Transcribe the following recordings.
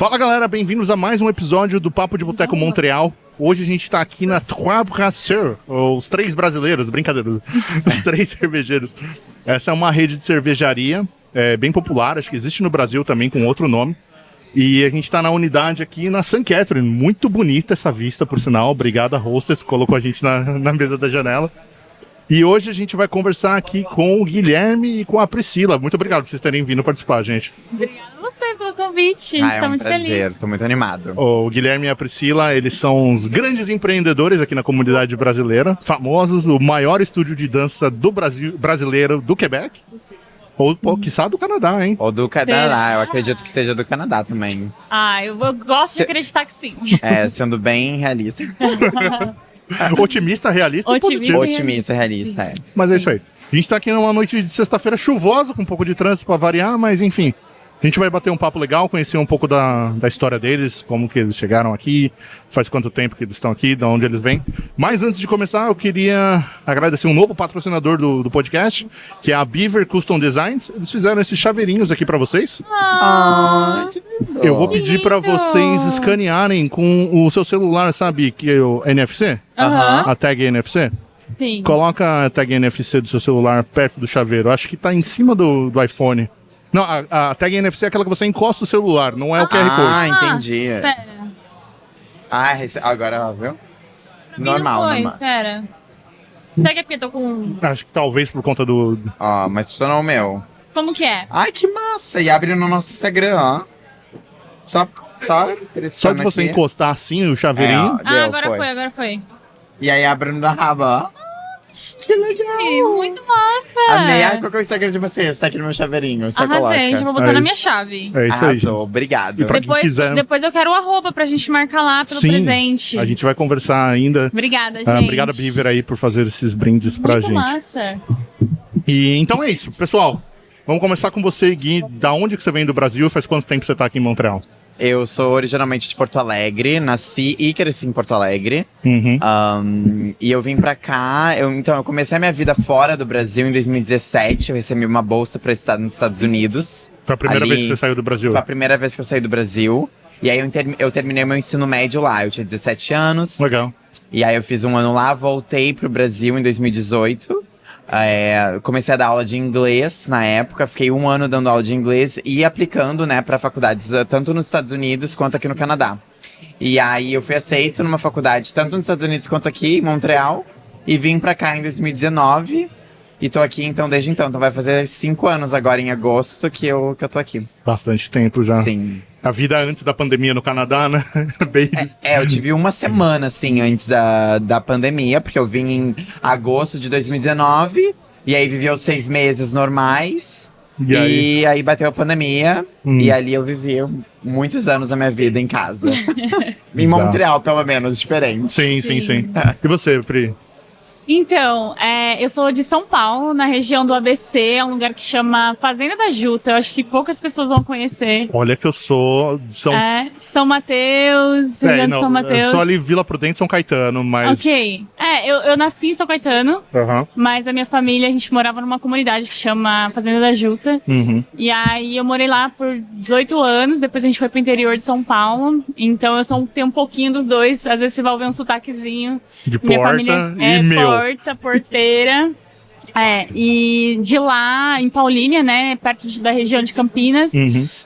Fala galera, bem-vindos a mais um episódio do Papo de Boteco Montreal. Hoje a gente tá aqui na Trois Brasseurs, os três brasileiros, brincadeira, os três cervejeiros. Essa é uma rede de cervejaria bem popular, acho que existe no Brasil também com outro nome. E a gente tá na unidade aqui na St. Catherine, muito bonita essa vista, por sinal. Obrigado a hostess, colocou a gente na mesa da janela. E hoje a gente vai conversar aqui com o Guilherme e com a Priscila. Muito obrigado por vocês terem vindo participar, gente. Obrigada a você pelo convite, a gente tá muito feliz. Tô muito animado. O Guilherme e a Priscila, eles são os grandes empreendedores aqui na comunidade brasileira, famosos, o maior estúdio de dança do Brasil, brasileiro do Quebec. Ou quiçá do Canadá, hein? Ou do Canadá, eu acredito que seja do Canadá também. Eu gosto de acreditar que sim. Sendo bem realista. Otimista, realista e positivo. Otimista, realista, Mas é isso aí. A gente tá aqui numa noite de sexta-feira chuvosa, com um pouco de trânsito pra variar, mas enfim. A gente vai bater um papo legal, conhecer um pouco da história deles, como que eles chegaram aqui, faz quanto tempo que eles estão aqui, de onde eles vêm. Mas antes de começar, eu queria agradecer um novo patrocinador do podcast, que é a Beaver Custom Designs. Eles fizeram esses chaveirinhos aqui pra vocês. Que lindo. Eu vou pedir pra vocês escanearem com o seu celular, sabe, que é o NFC? A tag NFC? Sim. Coloca a tag NFC do seu celular perto do chaveiro. Acho que tá em cima do iPhone. Não, a tag NFC é aquela que você encosta o celular, não é o QR Code. Entendi. Pera. Agora, viu? Normal, Não foi, normal. pera. Será que é porque eu tô com... Acho que talvez por conta do... Mas funcionou o meu. Como que é? Ai, que massa! E abre no nosso Instagram, ó. Só Só de você encostar assim o chaveirinho. Agora foi. E aí abre no da raba, ó. Que legal! Muito massa! Amei. Qual que é o Instagram de vocês? Tá aqui no meu chaveirinho. Só Arrasei, coloca. gente, vou botar É na isso. minha chave. É isso aí. Arrasou, obrigado. E pra quem quiser... Depois eu quero o arroba pra gente marcar lá pelo Sim, presente. a gente vai conversar ainda. Obrigada, gente. Obrigado, Beaver, aí, por fazer esses brindes pra Muito gente. massa. E então é isso, pessoal. Vamos começar com você, Gui. Da onde que você vem do Brasil? Faz quanto tempo você tá aqui em Montreal? Eu sou originalmente de Porto Alegre, nasci e cresci em Porto Alegre. E eu vim pra cá, eu comecei a minha vida fora do Brasil em 2017. Eu recebi uma bolsa pra estudar nos Estados Unidos. Foi a primeira vez que você saiu do Brasil? Foi a primeira vez que eu saí do Brasil. E aí eu terminei meu ensino médio lá, eu tinha 17 anos. Legal. E aí eu fiz um ano lá, voltei pro Brasil em 2018. Comecei a dar aula de inglês na época, fiquei um ano dando aula de inglês e aplicando, né, para faculdades tanto nos Estados Unidos quanto aqui no Canadá. E aí eu fui aceito numa faculdade tanto nos Estados Unidos quanto aqui, em Montreal, e vim pra cá em 2019 e tô aqui então desde então. Então vai fazer 5 anos agora em agosto que eu tô aqui. Bastante tempo já. Sim. A vida antes da pandemia no Canadá, né? Bem... Eu tive uma semana, assim, antes da pandemia, porque eu vim em agosto de 2019, e aí vivi os 6 meses normais, e aí bateu a pandemia, e ali eu vivi muitos anos da minha vida em casa. Em Montreal, pelo menos, diferente. Sim. E você, Pri? Então, eu sou de São Paulo, na região do ABC, é um lugar que chama Fazenda da Juta. Eu acho que poucas pessoas vão conhecer. Olha que eu sou de São Mateus, Rio Grande do São Mateus. Eu sou ali Vila Prudente, São Caetano, mas... Ok. Eu nasci em São Caetano, mas a minha família, a gente morava numa comunidade que chama Fazenda da Juta. E aí eu morei lá por 18 anos, depois a gente foi pro interior de São Paulo. Então eu tenho um pouquinho dos dois, às vezes você vai ouvir um sotaquezinho. De minha porta família e meu. Porteira. E de lá, em Paulínia, né, perto da região de Campinas,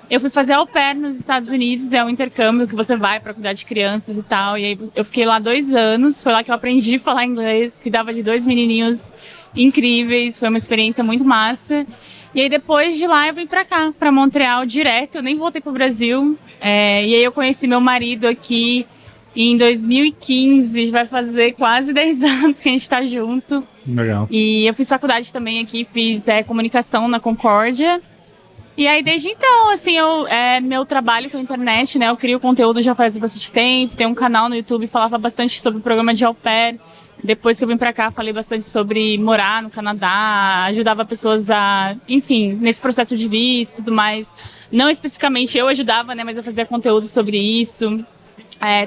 eu fui fazer au pair nos Estados Unidos, é um intercâmbio que você vai pra cuidar de crianças e tal, e aí eu fiquei lá 2 anos, foi lá que eu aprendi a falar inglês, cuidava de 2 menininhos incríveis, foi uma experiência muito massa, e aí depois de lá eu vim pra cá, pra Montreal direto, eu nem voltei pro Brasil, e aí eu conheci meu marido aqui em 2015, vai fazer quase 10 anos que a gente tá junto. Legal. E eu fiz faculdade também aqui, fiz comunicação na Concórdia. E aí, desde então, assim, meu trabalho com a internet, né, eu crio conteúdo já faz bastante tempo, tem um canal no YouTube, falava bastante sobre o programa de au pair. Depois que eu vim pra cá, falei bastante sobre morar no Canadá, ajudava pessoas enfim, nesse processo de visto e tudo mais. Não especificamente eu ajudava, né, mas eu fazia conteúdo sobre isso.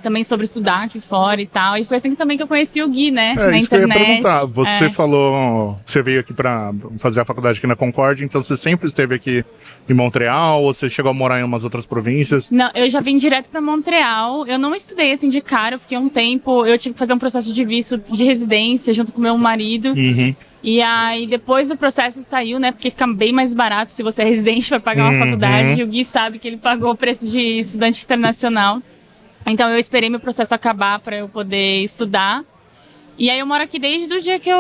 também sobre estudar aqui fora e tal. E foi assim também que eu conheci o Gui, né? É, na isso que eu ia internet. perguntar. Você falou, você veio aqui pra fazer a faculdade aqui na Concórdia, então você sempre esteve aqui em Montreal, ou você chegou a morar em umas outras províncias? Não, eu já vim direto pra Montreal. Eu não estudei assim de cara, eu fiquei um tempo. Eu tive que fazer um processo de visto de residência junto com meu marido. Uhum. E aí, depois do processo saiu, né? Porque fica bem mais barato se você é residente para pagar uma faculdade. E o Gui sabe que ele pagou o preço de estudante internacional. Então, eu esperei meu processo acabar para eu poder estudar. E aí, eu moro aqui desde o dia que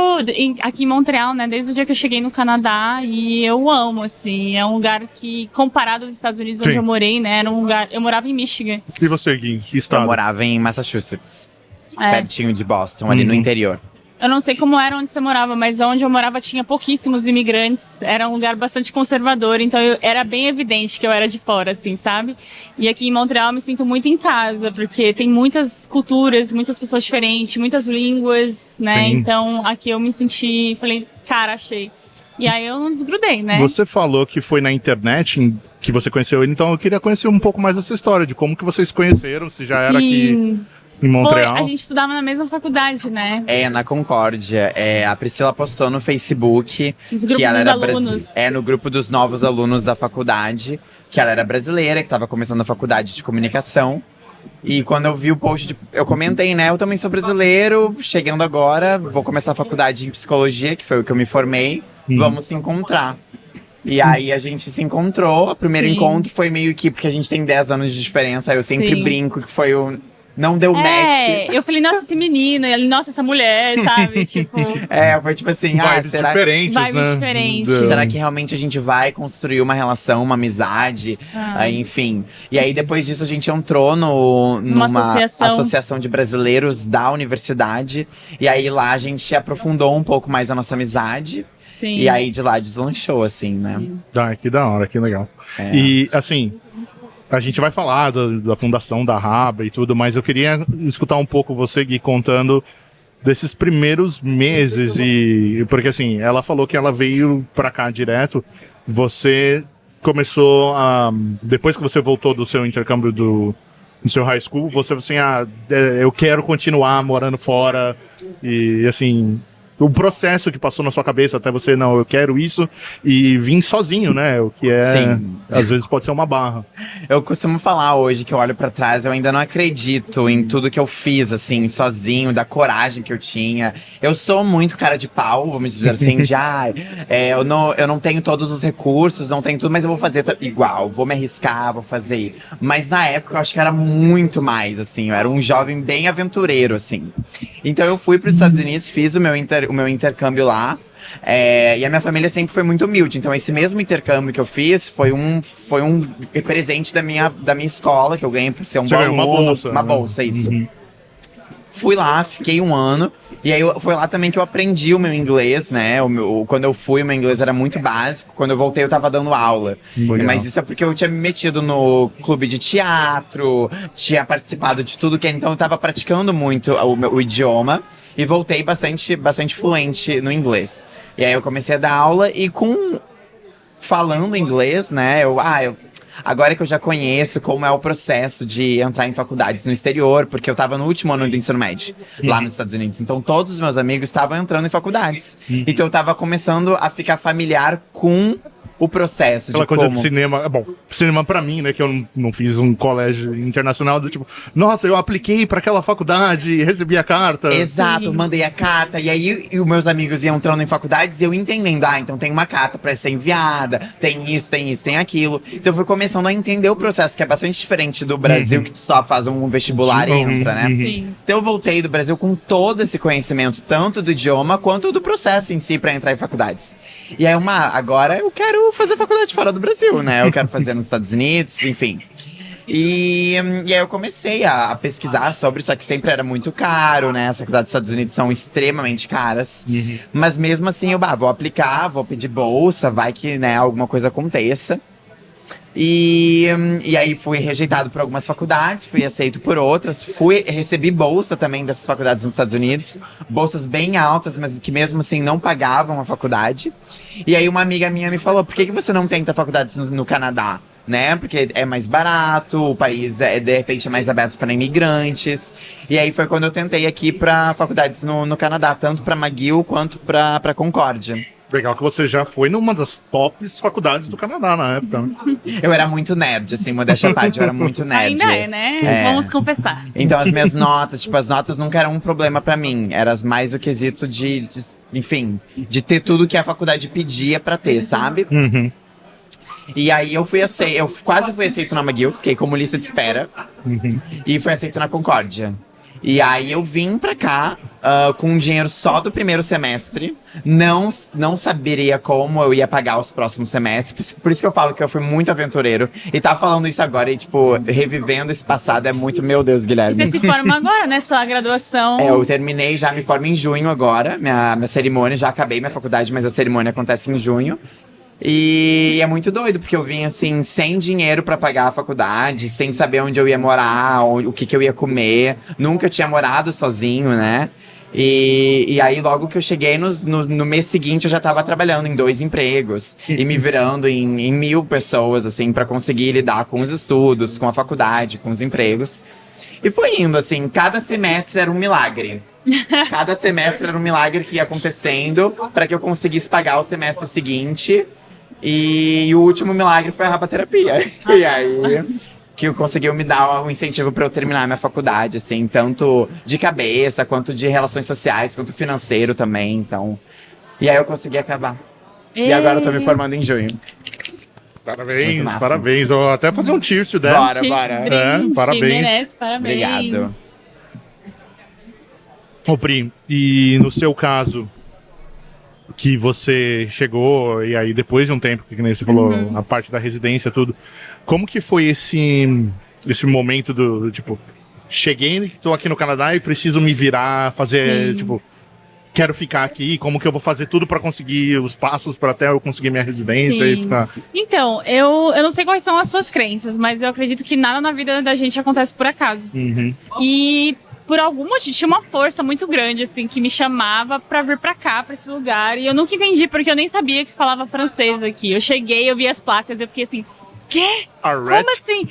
aqui em Montreal, né? Desde o dia que eu cheguei no Canadá. E eu amo, assim. É um lugar que, comparado aos Estados Unidos, onde Sim. eu morei, né? Era um lugar... Eu morava em Michigan. E você, Gui, que estado? Eu morava em Massachusetts, É. pertinho de Boston, ali no interior. Eu não sei como era onde você morava, mas onde eu morava tinha pouquíssimos imigrantes. Era um lugar bastante conservador, então era bem evidente que eu era de fora, assim, sabe? E aqui em Montreal eu me sinto muito em casa, porque tem muitas culturas, muitas pessoas diferentes, muitas línguas, né? Sim. Então aqui eu me senti, falei, cara, achei. E aí eu não desgrudei, né? Você falou que foi na internet que você conheceu ele, então eu queria conhecer um pouco mais dessa história, de como que vocês se conheceram, se já era aqui Sim. em Montreal. A gente estudava na mesma faculdade, né? Na Concórdia. A Priscila postou no Facebook Nos grupos que ela dos era alunos. no grupo dos novos alunos da faculdade, que ela era brasileira, que estava começando a faculdade de comunicação. E quando eu vi o post, eu comentei, né? Eu também sou brasileiro, chegando agora, vou começar a faculdade em psicologia, que foi o que eu me formei. Vamos se encontrar. E aí a gente se encontrou. O primeiro Sim. encontro foi meio que porque a gente tem 10 anos de diferença. Eu sempre Sim. brinco que foi o. Não deu match. Eu falei, nossa, esse menino, e ele, nossa, essa mulher, sabe? Tipo, Foi tipo assim, Vibes será diferentes, Vibes né? diferentes. Será que realmente a gente vai construir uma relação, uma amizade? Enfim. E aí, depois disso, a gente entrou numa associação de brasileiros da universidade. E aí, lá, a gente aprofundou um pouco mais a nossa amizade. Sim. E aí, de lá, deslanchou, assim, né? Ah, que da hora, que legal. É. E, assim, a gente vai falar da fundação da Raba e tudo, mas eu queria escutar um pouco você, Gui, contando desses primeiros meses. Porque, assim, ela falou que ela veio pra cá direto. Você começou a... Depois que você voltou do seu intercâmbio do seu high school, você assim, eu quero continuar morando fora. E, assim... O processo que passou na sua cabeça até você, não, eu quero isso, e vim sozinho, né? O que Sim. às vezes pode ser uma barra. Eu costumo falar hoje que eu olho pra trás, eu ainda não acredito em tudo que eu fiz, assim, sozinho, da coragem que eu tinha. Eu sou muito cara de pau, vamos dizer assim, de eu não tenho todos os recursos, não tenho tudo, mas eu vou fazer igual, vou me arriscar, vou fazer. Mas na época eu acho que era muito mais, assim, eu era um jovem bem aventureiro, assim. Então eu fui pros Estados Unidos, fiz o meu intercâmbio lá. E a minha família sempre foi muito humilde. Então, esse mesmo intercâmbio que eu fiz foi um presente da minha escola, que eu ganhei por ser um bom aluno. Uma bolsa, isso. Fui lá, fiquei um ano. E aí foi lá também que eu aprendi o meu inglês, né? Quando eu fui, o meu inglês era muito básico. Quando eu voltei, eu tava dando aula. Legal. Mas isso é porque eu tinha me metido no clube de teatro, tinha participado de tudo que. Então eu tava praticando muito o idioma. E voltei bastante fluente no inglês. E aí eu comecei a dar aula e falando inglês, né? Agora que eu já conheço como é o processo de entrar em faculdades no exterior, porque eu tava no último ano do ensino médio, lá nos Estados Unidos. Então todos os meus amigos estavam entrando em faculdades. Então eu tava começando a ficar familiar com o processo Aquela de coisa como... de cinema, cinema pra mim, né, que eu não fiz um colégio internacional, do tipo, nossa, eu apliquei pra aquela faculdade e recebi a carta. Exato, Sim. mandei a carta, e aí os meus amigos iam entrando em faculdades e eu entendendo, então tem uma carta pra ser enviada, tem isso, tem aquilo. Então eu fui começando a entender o processo, que é bastante diferente do Brasil, que tu só faz um vestibular e entra, né? Sim. Então eu voltei do Brasil com todo esse conhecimento, tanto do idioma quanto do processo em si pra entrar em faculdades. E aí agora eu quero fazer faculdade fora do Brasil, né? Eu quero fazer nos Estados Unidos, enfim. E aí eu comecei a pesquisar sobre, só que sempre era muito caro, né? As faculdades dos Estados Unidos são extremamente caras. Mas mesmo assim, vou aplicar, vou pedir bolsa, vai que, né, alguma coisa aconteça. E aí fui rejeitado por algumas faculdades, fui aceito por outras, recebi bolsa também dessas faculdades nos Estados Unidos, bolsas bem altas, mas que mesmo assim não pagavam a faculdade. E aí uma amiga minha me falou, por que você não tenta faculdades no Canadá? né? Porque é mais barato, o país de repente é mais aberto para imigrantes. E aí foi quando eu tentei aqui para faculdades no Canadá, tanto para McGill quanto para Concórdia. Legal que você já foi numa das tops faculdades do Canadá na época, né? Eu era muito nerd, assim, modéstia à parte, eu era muito nerd. Ainda é, né? Vamos confessar. Então as minhas notas, tipo, as notas nunca eram um problema pra mim. Era mais o quesito enfim, de ter tudo que a faculdade pedia pra ter, sabe? Uhum. E aí eu quase fui aceito na McGill, fiquei como lista de espera. E fui aceito na Concórdia. E aí eu vim pra cá com dinheiro só do primeiro semestre. Não saberia como eu ia pagar os próximos semestres. Por isso que eu falo que eu fui muito aventureiro. E tá falando isso agora e, tipo, revivendo esse passado é muito... Meu Deus, Guilherme. E você se forma agora, né? Sua graduação. Eu terminei, já me formo em junho agora. Minha cerimônia, já acabei minha faculdade, mas a cerimônia acontece em junho. E é muito doido, porque eu vim assim, sem dinheiro pra pagar a faculdade, sem saber onde eu ia morar, o que eu ia comer. Nunca tinha morado sozinho, né? E aí, logo que eu cheguei no mês seguinte, eu já tava trabalhando em 2 empregos. E me virando em 1000 pessoas, assim, pra conseguir lidar com os estudos, com a faculdade, com os empregos. E foi indo, assim, cada semestre era um milagre. Cada semestre era um milagre que ia acontecendo pra que eu conseguisse pagar o semestre seguinte. E o último milagre foi a rabaterapia. E aí, que conseguiu me dar um incentivo pra eu terminar minha faculdade, assim, tanto de cabeça, quanto de relações sociais, quanto financeiro também, então. E aí eu consegui acabar. E agora eu tô me formando em junho. Parabéns, parabéns. Vou até fazer um cheers to that. Bora. Parabéns. Merece, parabéns. Obrigado. Ô, Pri, e no seu caso, que você chegou, e aí depois de um tempo, que nem você falou, a parte da residência, tudo, como que foi esse momento do, tipo, cheguei, tô aqui no Canadá e preciso me virar, fazer, tipo, quero ficar aqui, como que eu vou fazer tudo pra conseguir os passos pra até eu conseguir minha residência e ficar... Então, eu não sei quais são as suas crenças, mas eu acredito que nada na vida da gente acontece por acaso. E... por algum motivo, tinha uma força muito grande, assim, que me chamava pra vir pra cá, pra esse lugar. E eu nunca entendi, porque eu nem sabia que falava francês aqui. Eu cheguei, eu vi as placas e eu fiquei assim, quê? Como assim?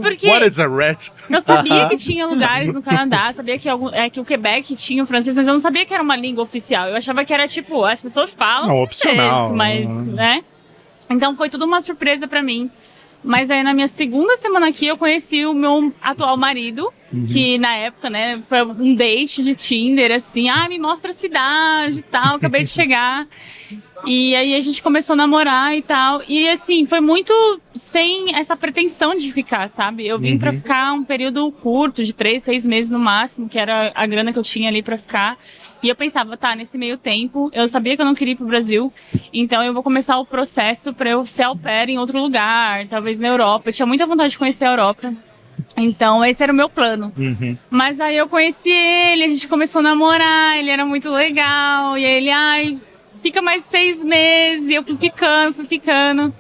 Porque... What is a rat? Eu sabia que tinha lugares no Canadá, sabia que, que o Quebec tinha o francês, mas eu não sabia que era uma língua oficial. Eu achava que era, tipo, as pessoas falam opcional, francês, mas, né? Então foi tudo uma surpresa pra mim. Mas aí na minha segunda semana aqui eu conheci o meu atual marido, que na época, né, foi um date de Tinder, assim, me mostra a cidade e tal, acabei de chegar. E aí a gente começou a namorar e tal. E assim, foi muito sem essa pretensão de ficar, sabe? Eu vim pra ficar um período curto, de 3, 6 meses no máximo, que era a grana que eu tinha ali pra ficar. E eu pensava, nesse meio tempo, eu sabia que eu não queria ir pro Brasil, então eu vou começar o processo pra eu ser au pair em outro lugar, talvez na Europa. Eu tinha muita vontade de conhecer a Europa. Então, esse era o meu plano. Mas aí eu conheci ele, a gente começou a namorar, ele era muito legal, e aí ele, fica mais 6 meses, e eu fui ficando.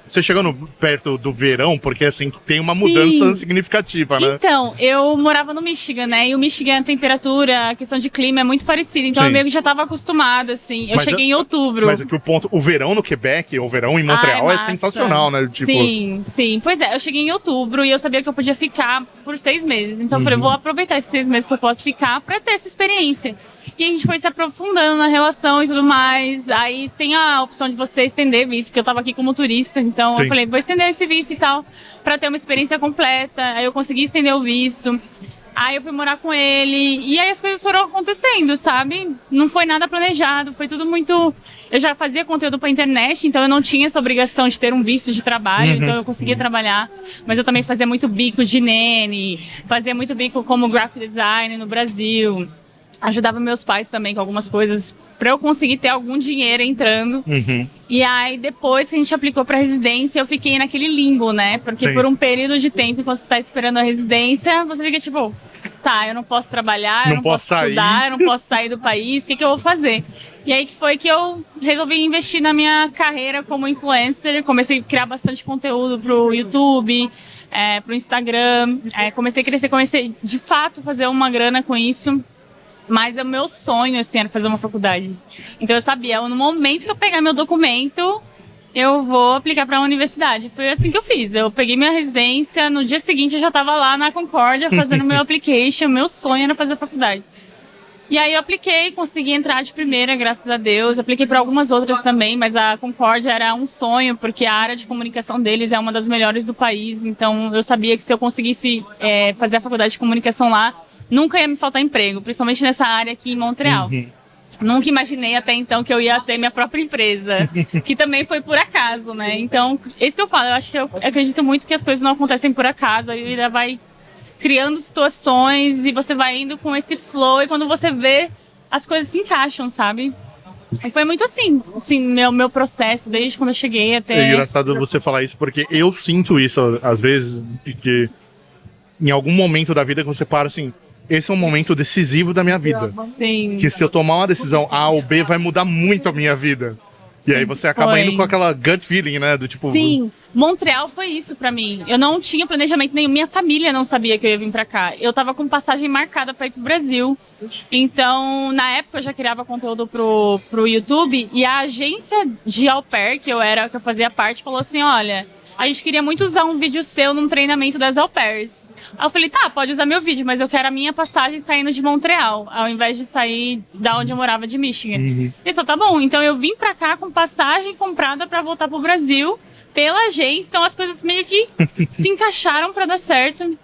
Você chegando perto do verão, porque assim, tem uma mudança significativa, né? Então, eu morava no Michigan, né? E o Michigan, a temperatura, a questão de clima é muito parecida. Então, eu meio que já tava acostumada, assim. Eu cheguei em outubro. Mas aqui o verão no Quebec, ou o verão em Montreal, é sensacional, né? Tipo... Sim. Pois é, eu cheguei em outubro e eu sabia que eu podia ficar por 6 meses. Então, eu falei, vou aproveitar esses 6 meses que eu posso ficar pra ter essa experiência. E a gente foi se aprofundando na relação e tudo mais. Aí tem a opção de você estender visto, porque eu tava aqui como turista. Então eu falei, vou estender esse visto e tal, pra ter uma experiência completa. Aí eu consegui estender o visto. Aí eu fui morar com ele. E aí as coisas foram acontecendo, sabe? Não foi nada planejado, foi tudo muito... Eu já fazia conteúdo pra internet, então eu não tinha essa obrigação de ter um visto de trabalho. Então eu conseguia trabalhar. Mas eu também fazia muito bico de nene, fazia muito bico como graphic design no Brasil. Ajudava meus pais também com algumas coisas pra eu conseguir ter algum dinheiro entrando. E aí, depois que a gente aplicou pra residência, eu fiquei naquele limbo, né? Porque por um período de tempo, enquanto você tá esperando a residência, você fica tipo, eu não posso trabalhar, eu não posso estudar, eu não posso sair do país, o que eu vou fazer? E aí que foi que eu resolvi investir na minha carreira como influencer. Comecei a criar bastante conteúdo pro YouTube, pro Instagram. Comecei a crescer, comecei de fato fazer uma grana com isso. Mas o meu sonho, assim, era fazer uma faculdade. Então eu sabia, no momento que eu pegar meu documento, eu vou aplicar pra universidade. Foi assim que eu fiz. Eu peguei minha residência, no dia seguinte eu já tava lá na Concórdia fazendo meu application. Meu sonho era fazer a faculdade. E aí eu apliquei, consegui entrar de primeira, graças a Deus. Apliquei para algumas outras também, mas a Concórdia era um sonho, porque a área de comunicação deles é uma das melhores do país. Então eu sabia que se eu conseguisse fazer a faculdade de comunicação lá, nunca ia me faltar emprego, principalmente nessa área aqui em Montreal. Nunca imaginei até então que eu ia ter minha própria empresa, que também foi por acaso, né? Então, é isso que eu falo, eu acho que eu acredito muito que as coisas não acontecem por acaso, a vida vai criando situações e você vai indo com esse flow e quando você vê, as coisas se encaixam, sabe? E foi muito assim meu processo, desde quando eu cheguei até... É engraçado você falar isso, porque eu sinto isso, às vezes, de em algum momento da vida que você para assim, esse é um momento decisivo da minha vida. Sim. Que se eu tomar uma decisão A ou B, vai mudar muito a minha vida. E Sim, aí você acaba indo com aquela gut feeling, né? Do tipo... Sim, Montreal foi isso pra mim. Eu não tinha planejamento nenhum, minha família não sabia que eu ia vir pra cá. Eu tava com passagem marcada pra ir pro Brasil. Então, na época eu já criava conteúdo pro YouTube e a agência de au pair, que eu fazia parte, falou assim, olha... A gente queria muito usar um vídeo seu num treinamento das au pairs. Aí eu falei, tá, pode usar meu vídeo, mas eu quero a minha passagem saindo de Montreal, ao invés de sair da onde eu morava, de Michigan. Ele falou, tá bom, então eu vim pra cá com passagem comprada pra voltar pro Brasil, pela agência, então as coisas meio que se encaixaram pra dar certo.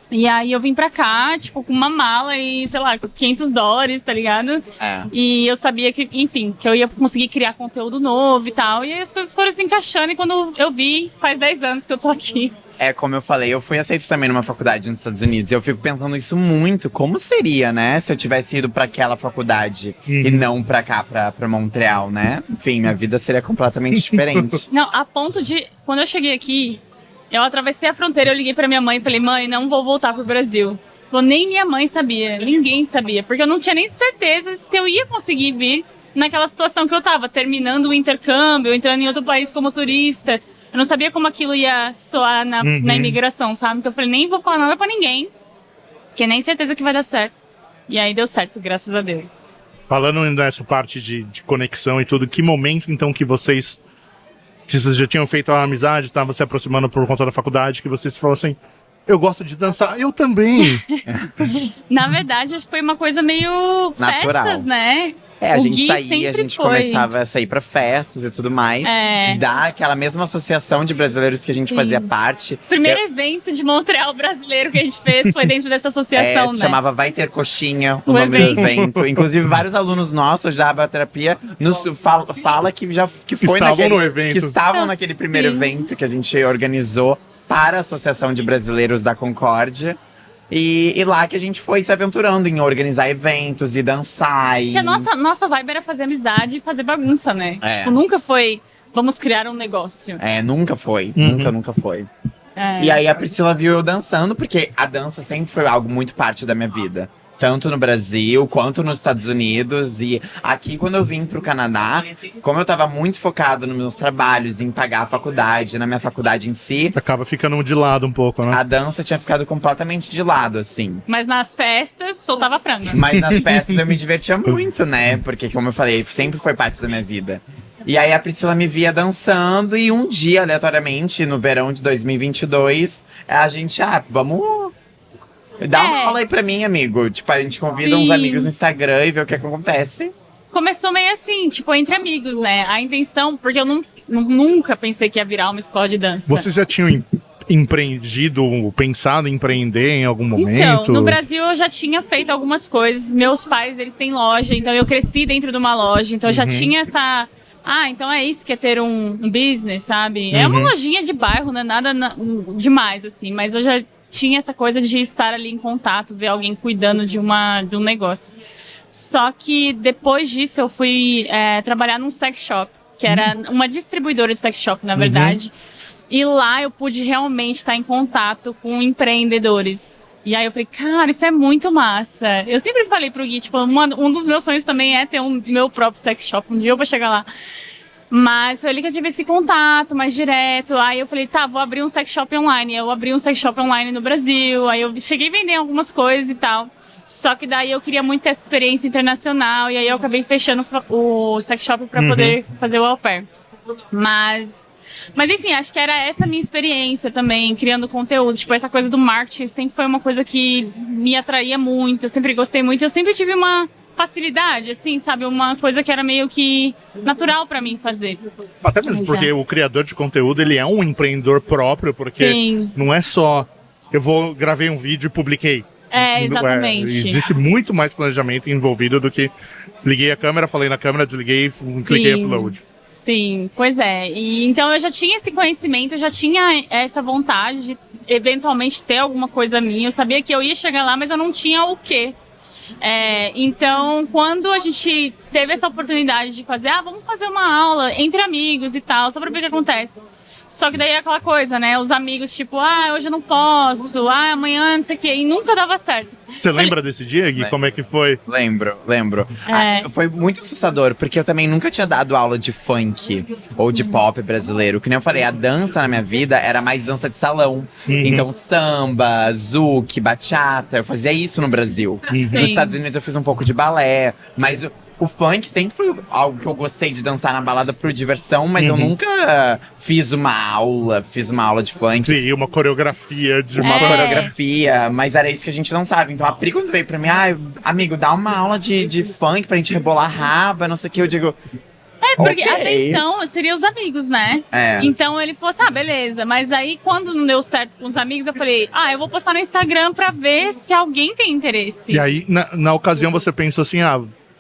E aí eu vim pra cá, tipo, com uma mala e, sei lá, $500, tá ligado? E eu sabia que, enfim, que eu ia conseguir criar conteúdo novo e tal. E aí as coisas foram se encaixando e quando eu vi, faz 10 anos que eu tô aqui. Como eu falei, eu fui aceito também numa faculdade nos Estados Unidos. E eu fico pensando isso muito. Como seria, né? Se eu tivesse ido pra aquela faculdade e não pra cá, pra Montreal, né? Enfim, minha vida seria completamente diferente. Não, a ponto de... Quando eu cheguei aqui... Eu atravessei a fronteira, eu liguei pra minha mãe e falei, mãe, não vou voltar pro Brasil. Tipo, nem minha mãe sabia, ninguém sabia. Porque eu não tinha nem certeza se eu ia conseguir vir naquela situação que eu tava, terminando o intercâmbio, entrando em outro país como turista. Eu não sabia como aquilo ia soar na imigração, sabe? Então eu falei, nem vou falar nada pra ninguém, porque nem certeza que vai dar certo. E aí deu certo, graças a Deus. Falando nessa parte de conexão e tudo, que momento então que vocês já tinham feito a amizade, estavam se aproximando por conta da faculdade, que vocês falaram assim, eu gosto de dançar, eu também. Na verdade, acho que foi uma coisa meio natural. Festas, né? A O gente Gui saía, a sempre gente foi. começava a sair pra festas e tudo mais. Dá aquela mesma associação de brasileiros que a gente fazia parte. O primeiro evento de Montreal brasileiro que a gente fez foi dentro dessa associação, né? Se chamava Vai Ter Coxinha, o nome do evento. Inclusive, vários alunos nossos da Abaterapia nos fala que foi estavam no evento. Que estavam naquele primeiro evento que a gente organizou para a Associação de Brasileiros da Concórdia. E lá que a gente foi se aventurando em organizar eventos e dançar. Que a nossa vibe era fazer amizade e fazer bagunça, né? Tipo, nunca foi, vamos criar um negócio. Nunca foi. Nunca foi. E aí a Priscila viu eu dançando, porque a dança sempre foi algo muito parte da minha vida. Tanto no Brasil, quanto nos Estados Unidos. E aqui, quando eu vim pro Canadá, como eu tava muito focado nos meus trabalhos, em pagar a faculdade, na minha faculdade em si... Acaba ficando de lado um pouco, né? A dança tinha ficado completamente de lado, assim. Mas nas festas, soltava franga. Mas nas festas eu me divertia muito, né? Porque, como eu falei, sempre foi parte da minha vida. E aí a Priscila me via dançando e um dia, aleatoriamente, no verão de 2022, a gente, vamos... Dá uma aula aí pra mim, amigo. Tipo, a gente convida uns amigos no Instagram e vê o que acontece. Começou meio assim, tipo, entre amigos, né? A intenção, porque eu nunca pensei que ia virar uma escola de dança. Vocês já tinham pensado em empreender em algum momento? Então, no Brasil eu já tinha feito algumas coisas. Meus pais, eles têm loja, então eu cresci dentro de uma loja. Então eu já tinha essa... então é isso que é ter um business, sabe? É uma lojinha de bairro, não é nada demais, assim. Mas eu já tinha essa coisa de estar ali em contato, ver alguém cuidando de um negócio. Só que depois disso eu fui trabalhar num sex shop, que era uma distribuidora de sex shop, na verdade. E lá eu pude realmente estar em contato com empreendedores. E aí eu falei, cara, isso é muito massa. Eu sempre falei pro Gui, tipo, um dos meus sonhos também é ter meu próprio sex shop. Um dia eu vou chegar lá. Mas foi ali que eu tive esse contato mais direto. Aí eu falei, tá, vou abrir um sex shop online. Eu abri um sex shop online no Brasil. Aí eu cheguei a vender algumas coisas e tal. Só que daí eu queria muito ter essa experiência internacional. E aí eu acabei fechando o sex shop pra poder fazer o au pair. Mas enfim, acho que era essa a minha experiência também, criando conteúdo. Tipo, essa coisa do marketing sempre foi uma coisa que me atraía muito, eu sempre gostei muito. Eu sempre tive uma facilidade, assim, sabe? Uma coisa que era meio que natural pra mim fazer. Até mesmo porque o criador de conteúdo, ele é um empreendedor próprio, porque Sim. não é só gravei um vídeo e publiquei. Exatamente. Existe muito mais planejamento envolvido do que liguei a câmera, falei na câmera, desliguei, cliquei upload. Sim, pois é. E então eu já tinha esse conhecimento, eu já tinha essa vontade de eventualmente ter alguma coisa minha. Eu sabia que eu ia chegar lá, mas eu não tinha o quê. Então, quando a gente teve essa oportunidade de fazer, vamos fazer uma aula entre amigos e tal, só pra ver o que acontece. Só que daí é aquela coisa, né? Os amigos, tipo, hoje eu não posso, amanhã não sei o quê, e nunca dava certo. Você lembra desse dia, Gui? Como é que foi? Lembro. Foi muito assustador, porque eu também nunca tinha dado aula de funk ou de pop brasileiro. Que nem eu falei, a dança na minha vida era mais dança de salão. Então, samba, zouk, bachata, eu fazia isso no Brasil. Nos Estados Unidos eu fiz um pouco de balé, mas o funk sempre foi algo que eu gostei de dançar na balada por diversão, mas eu nunca fiz uma aula de funk. Sim, uma coreografia de uma coreografia, mas era isso que a gente não sabe. Então a Pri, quando veio pra mim, amigo, dá uma aula de funk pra gente rebolar raba, não sei o que, eu digo. Porque até então seriam os amigos, né? Então ele falou assim, beleza. Mas aí quando não deu certo com os amigos, eu falei, eu vou postar no Instagram pra ver se alguém tem interesse. E aí, na ocasião, você pensou assim,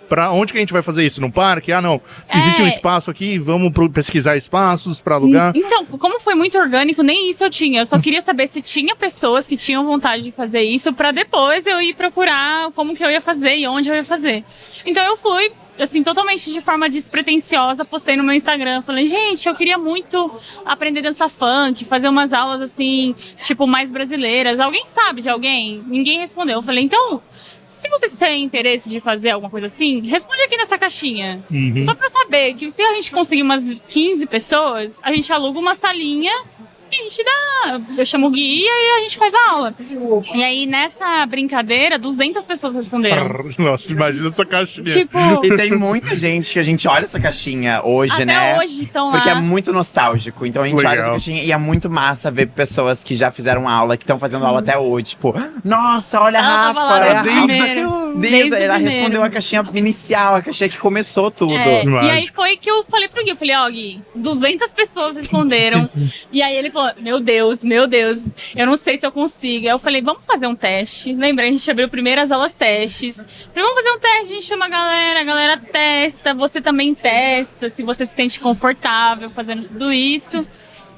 pra onde que a gente vai fazer isso? No parque? Não. Existe um espaço aqui, vamos pesquisar espaços pra alugar. Então, como foi muito orgânico, nem isso eu tinha. Eu só queria saber se tinha pessoas que tinham vontade de fazer isso pra depois eu ir procurar como que eu ia fazer e onde eu ia fazer. Então eu fui, assim, totalmente de forma despretensiosa, postei no meu Instagram, falei, gente, eu queria muito aprender a dançar funk, fazer umas aulas, assim, tipo, mais brasileiras. Alguém sabe de alguém? Ninguém respondeu. Eu falei, então, se vocês têm interesse de fazer alguma coisa assim, responde aqui nessa caixinha. Só pra eu saber que se a gente conseguir umas 15 pessoas, a gente aluga uma salinha e a gente eu chamo o guia e a gente faz a aula. E aí, nessa brincadeira, 200 pessoas responderam. Nossa, imagina essa caixinha. Tipo, e tem muita gente que a gente olha essa caixinha hoje, né? Até hoje estão lá. Porque é muito nostálgico. Então a gente olha essa caixinha e é muito massa ver pessoas que já fizeram aula, que estão fazendo aula até hoje. Tipo, nossa, olha a Rafa, é a Rafa. Ela respondeu a caixinha inicial, a caixinha que começou tudo. E aí foi que eu falei pro Gui, eu falei, Gui, 200 pessoas responderam. E aí ele falou, meu Deus, eu não sei se eu consigo. Aí eu falei, vamos fazer um teste. Lembra, a gente abriu primeiro as aulas testes. Falei, vamos fazer um teste, a gente chama a galera testa, você também testa, se você se sente confortável fazendo tudo isso.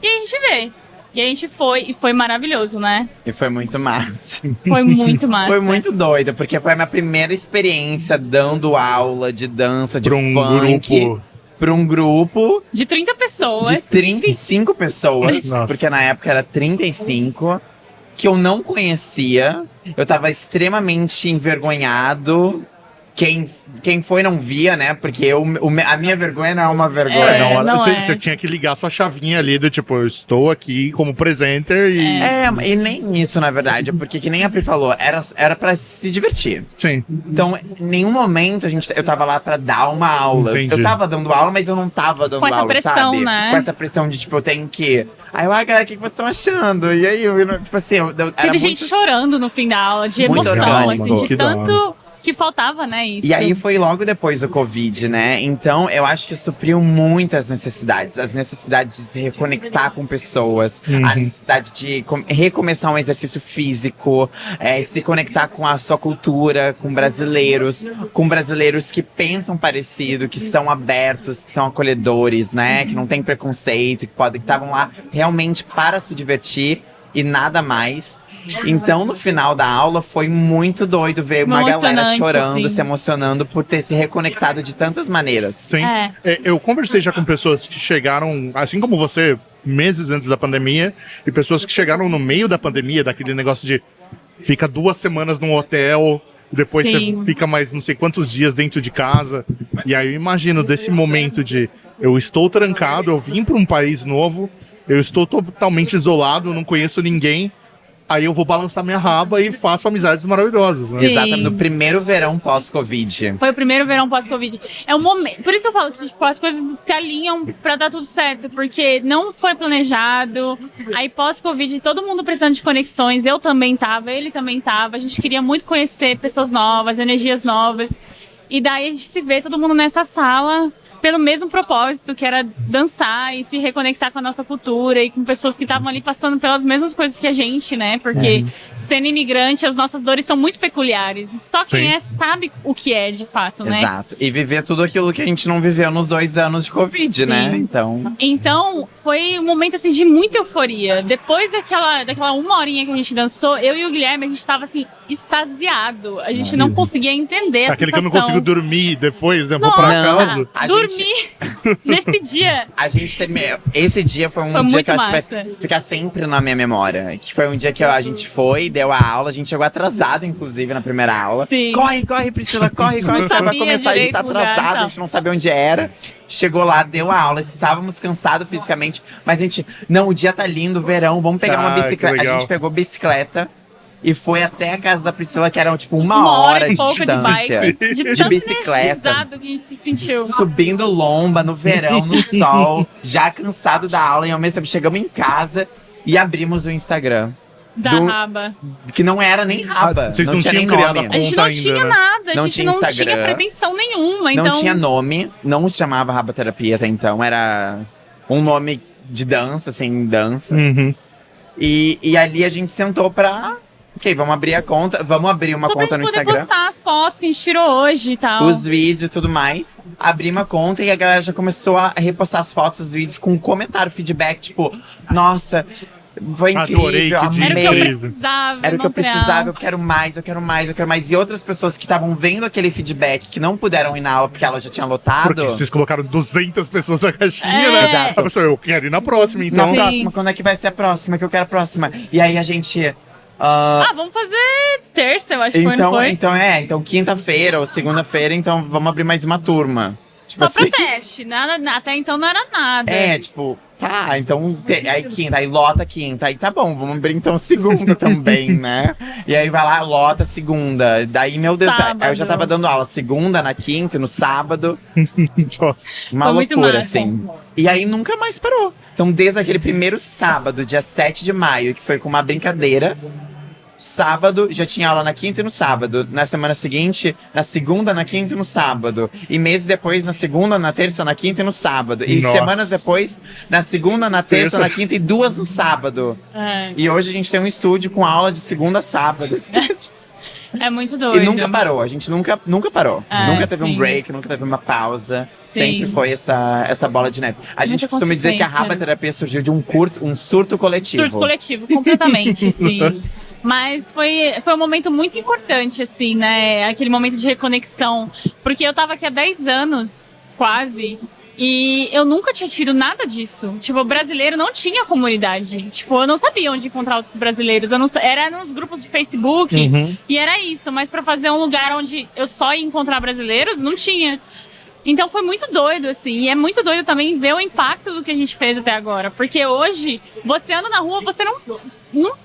E a gente vê. E a gente foi, e foi maravilhoso, né? E foi muito massa. Foi muito massa. Foi muito doido, porque foi a minha primeira experiência dando aula de dança, de funk. Pra um grupo de 30 pessoas. De 35 pessoas. Nossa. Porque na época era 35. Que eu não conhecia. Eu tava extremamente envergonhado. Quem foi não via, né? Porque a minha vergonha não é uma vergonha. Você tinha que ligar sua chavinha ali do tipo, eu estou aqui como presenter e... E nem isso, na verdade. Porque que nem a Pri falou, era pra se divertir. Sim. Então, em nenhum momento eu tava lá pra dar uma aula. Entendi. Eu tava dando aula, mas eu não tava dando aula, com essa pressão, sabe? Né? Com essa pressão de, tipo, eu tenho que... Aí eu, galera, o que vocês estão achando? E aí, tipo assim... Teve gente chorando no fim da aula, de muito emoção, orgânico. assim, de tanto... que faltava, né, isso. E aí foi logo depois do Covid, né? Então eu acho que supriu muitas necessidades. As necessidades de se reconectar com pessoas, a necessidade de recomeçar um exercício físico, se conectar com a sua cultura, com brasileiros que pensam parecido, que são abertos, que são acolhedores, né? Que não tem preconceito, que estavam lá realmente para se divertir e nada mais. Então, no final da aula, foi muito doido ver uma galera chorando, se emocionando por ter se reconectado de tantas maneiras. Sim. Eu conversei já com pessoas que chegaram, assim como você, meses antes da pandemia, e pessoas que chegaram no meio da pandemia, daquele negócio de fica 2 semanas num hotel, depois você fica mais não sei quantos dias dentro de casa. E aí eu imagino desse momento de eu estou trancado, eu vim para um país novo, eu estou totalmente isolado, não conheço ninguém. aí eu vou balançar minha raba e faço amizades maravilhosas, né? Sim. Exatamente, no primeiro verão pós-Covid. Foi o primeiro verão pós-Covid. É um momento. Por isso que eu falo que tipo, as coisas se alinham pra dar tudo certo, porque não foi planejado. Aí pós-Covid, todo mundo precisando de conexões. Eu também tava, ele também tava. A gente queria muito conhecer pessoas novas, energias novas. E daí a gente se vê todo mundo nessa sala pelo mesmo propósito, que era dançar e se reconectar com a nossa cultura e com pessoas que estavam ali passando pelas mesmas coisas que a gente, né? Porque sendo imigrante, as nossas dores são muito peculiares. E só quem Sim. é sabe o que é de fato, né? Exato. E viver tudo aquilo que a gente não viveu nos 2 anos de Covid, né? Sim. Então, Então, foi um momento, assim, de muita euforia. Depois daquela 1 horinha que a gente dançou, eu e o Guilherme, a gente tava, assim, extasiado. A gente não conseguia entender a Aquele que eu não sensação. consigo dormir depois, né? Vou pra Não. casa. A Dormir nesse dia. a gente esse dia foi um Foi dia muito que eu acho que massa. vai ficar sempre na minha memória. Que foi um dia que a gente foi, deu a aula, a gente chegou atrasado, inclusive, na primeira aula. Sim. Corre, Priscila, corre, Não que vai sabia começar, a gente tá direito o lugar e atrasado, tal. a gente não sabia onde era. Chegou lá, deu a aula, estávamos cansados fisicamente, mas a gente, não, o dia tá lindo, verão, vamos pegar uma Ah, que bicicleta. A legal. gente pegou bicicleta e foi até a casa da Priscila, que era tipo uma 1 hora e de pouco de distância. bike. De tanto bicicleta. energizado que a gente se sentiu. Subindo lomba no verão, no sol, já cansado da aula, e ao mesmo tempo chegamos em casa e abrimos o Instagram. Da do- raba. Que não era nem raba. Ah, vocês não não tinha tinham nem criado nome. a A gente conta não ainda, tinha né? nada, a Não gente tinha não Instagram. tinha pretensão nenhuma. Não Então, tinha nome, não se chamava Rabaterapia até então, era um nome de dança, assim, dança. Uhum. E ali a gente sentou pra. Ok, vamos abrir a conta, vamos abrir uma só pra conta gente no poder Instagram. postar as fotos que a gente tirou hoje e tal. Os vídeos e tudo mais. Abri uma conta e a galera já começou a repostar as fotos, os vídeos com um comentário, feedback, tipo, nossa, foi Adorei, incrível, que dia Era o que eu amei. incrível. precisava. Era o que eu Montreal. precisava, eu quero mais, eu quero mais, eu quero mais. E outras pessoas que estavam vendo aquele feedback, que não puderam ir na aula porque a aula já tinha lotado. Porque vocês colocaram 200 pessoas na caixinha, É. né? Exato. A pessoa, eu quero ir na próxima, Na então. Sim. próxima, quando é que vai ser a próxima? Que eu quero a próxima. E aí a gente. Ah, vamos fazer terça, eu acho que foi, não foi? Então quinta-feira ou segunda-feira, então vamos abrir mais uma turma. Tipo Só pra assim. teste. Nada, até então não era nada. Tipo, tá, então aí quinta, aí lota quinta, aí tá bom, vamos abrir então segunda também, né? E aí vai lá, lota segunda. Daí, meu Deus, Sábado. aí eu já tava dando aula segunda, na quinta, e no sábado. Nossa. Uma Foi muito loucura, massa. assim. E aí nunca mais parou. Então, desde aquele primeiro sábado, dia 7 de maio, que foi com uma brincadeira. Sábado, já tinha aula na quinta e no sábado. Na semana seguinte, na segunda, na quinta e no sábado. E meses depois, na segunda, na terça, na quinta e no sábado. E Nossa. semanas depois, na segunda, na terça, na quinta e 2 no sábado. É, E hoje a gente tem um estúdio com aula de segunda a sábado. é muito doido. E nunca parou, a gente nunca parou. É, Nunca teve sim. um break, nunca teve uma pausa. Sim. Sempre foi essa bola de neve. A gente Muita costuma dizer que a consistência. rabaterapia surgiu de um surto coletivo. Surto coletivo, completamente, sim. Mas foi um momento muito importante, assim, né? Aquele momento de reconexão. Porque eu tava aqui há 10 anos, quase. E eu nunca tinha tido nada disso. Tipo, o brasileiro não tinha comunidade. Tipo, eu não sabia onde encontrar outros brasileiros. Eu não, era nos grupos de Facebook e era isso. Mas pra fazer um lugar onde eu só ia encontrar brasileiros, não tinha. Então foi muito doido, assim. E é muito doido também ver o impacto do que a gente fez até agora. Porque hoje, você anda na rua, você não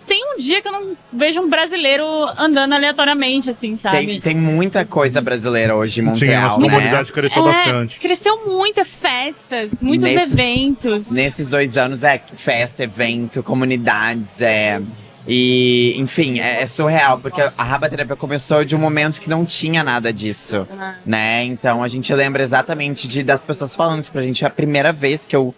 tem um dia que eu não vejo um brasileiro andando aleatoriamente, assim, sabe? Tem muita coisa brasileira hoje em Sim, a nossa Montreal, né? comunidade cresceu bastante. Cresceu muito, festas, muitos Nesses- eventos. Nesses 2 anos festa, evento, comunidades, E, enfim, é surreal, porque a rabaterapia começou de um momento que não tinha nada disso, né? Então a gente lembra exatamente das pessoas falando isso pra gente. É a primeira vez que eu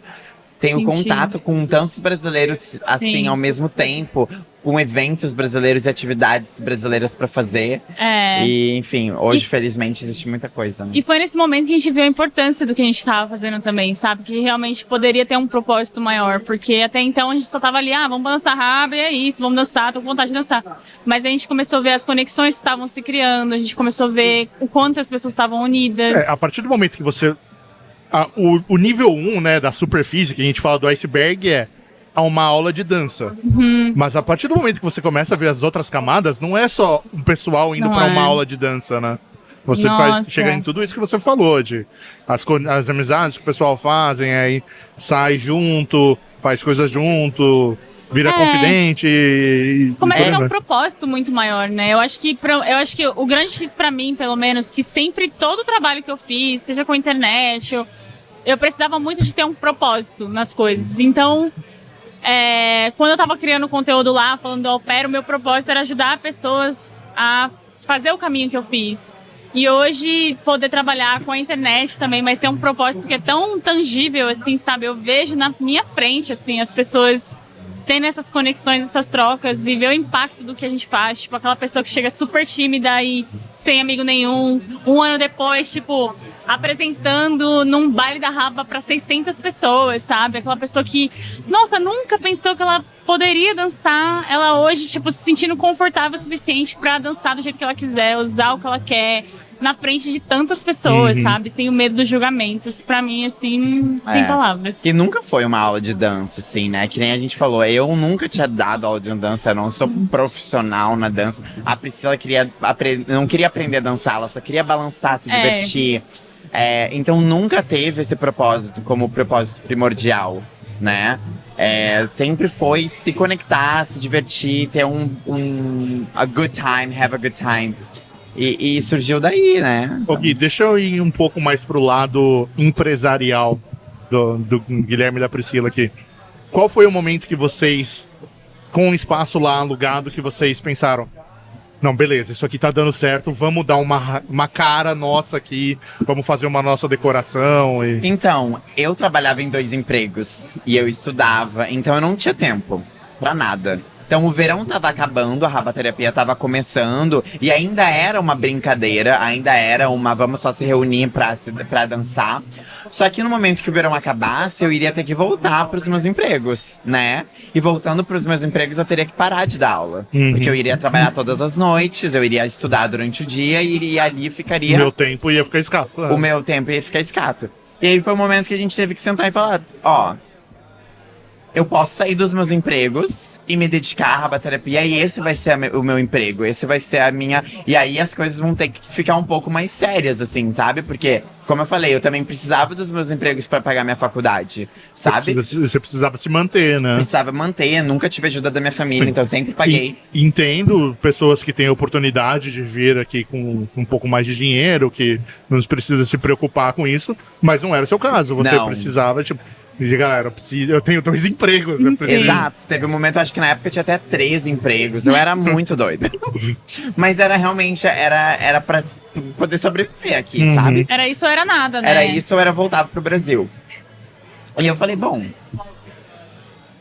tenho Senti. contato com tantos brasileiros assim Sim. ao mesmo tempo, com eventos brasileiros e atividades brasileiras pra fazer. É. E, enfim, hoje, E- felizmente, existe muita coisa. Né? E foi nesse momento que a gente viu a importância do que a gente estava fazendo também, sabe? Que realmente poderia ter um propósito maior, porque até então a gente só tava ali, vamos dançar raba e é isso, vamos dançar, tô com vontade de dançar. Mas a gente começou a ver as conexões que estavam se criando, a gente começou a ver o quanto as pessoas estavam unidas. A partir do momento que você. O nível 1, né, da superfície, que a gente fala do iceberg, é uma aula de dança. Mas a partir do momento que você começa a ver as outras camadas, não é só um pessoal indo Não pra é. uma aula de dança, né? Você Nossa. chega em tudo isso que você falou, de as amizades que o pessoal fazem, aí sai junto, faz coisas junto, vira confidente Começa a ter um vai. propósito muito maior, né? Eu acho que o grande X pra mim, pelo menos, que sempre todo o trabalho que eu fiz, seja com a internet, eu precisava muito de ter um propósito nas coisas. Então, quando eu tava criando conteúdo lá, falando do au pair, o meu propósito era ajudar pessoas a fazer o caminho que eu fiz. E hoje, poder trabalhar com a internet também, mas ter um propósito que é tão tangível, assim, sabe? Eu vejo na minha frente, assim, as pessoas tendo essas conexões, essas trocas e ver o impacto do que a gente faz. Tipo, aquela pessoa que chega super tímida e sem amigo nenhum, um ano depois, tipo, apresentando num baile da Raba pra 600 pessoas, sabe? Aquela pessoa que, nossa, nunca pensou que ela poderia dançar, ela hoje, tipo, se sentindo confortável o suficiente pra dançar do jeito que ela quiser, usar o que ela quer, na frente de tantas pessoas, sabe? Sem o medo dos julgamentos. Pra mim, assim, não tem palavras. E nunca foi uma aula de dança, assim, né? Que nem a gente falou, eu nunca tinha dado aula de dança, eu não sou profissional na dança. A Priscila não queria aprender a dançar, ela só queria balançar, se divertir. Então nunca teve esse propósito como propósito primordial, né? Sempre foi se conectar, se divertir, ter a good time, have a good time. E surgiu daí, né? Ô Gui, deixa eu ir um pouco mais pro lado empresarial do Guilherme e da Priscila aqui. Qual foi o momento que vocês, com o espaço lá alugado, que vocês pensaram, não, beleza, isso aqui tá dando certo, vamos dar uma cara nossa aqui, vamos fazer uma nossa decoração e... Então, eu trabalhava em 2 empregos e eu estudava, então eu não tinha tempo pra nada. Então o verão tava acabando, a Rabaterapia tava começando e ainda era uma brincadeira, ainda era uma vamos só se reunir pra dançar. Só que no momento que o verão acabasse, eu iria ter que voltar pros meus empregos, né? E voltando pros meus empregos, eu teria que parar de dar aula. Porque eu iria trabalhar todas as noites, eu iria estudar durante o dia e ali ficaria... O meu tempo ia ficar escasso. O meu tempo ia ficar escasso. E aí foi o momento que a gente teve que sentar e falar, eu posso sair dos meus empregos e me dedicar à Rabaterapia e esse vai ser o meu emprego, esse vai ser a minha... E aí as coisas vão ter que ficar um pouco mais sérias, assim, sabe? Porque, como eu falei, eu também precisava dos meus empregos pra pagar minha faculdade, sabe? Você precisava se manter, né? Precisava manter, nunca tive ajuda da minha família, então eu sempre paguei. Entendo pessoas que têm a oportunidade de vir aqui com um pouco mais de dinheiro, que não precisa se preocupar com isso, mas não era o seu caso. Você precisava, tipo... Galera, eu tenho 2 empregos. Exato, teve um momento, acho que na época eu tinha até 3 empregos. Eu era muito doido. Mas era realmente, era pra poder sobreviver aqui, sabe? Era isso ou era nada, né? Era isso ou era voltar pro Brasil. E eu falei, bom,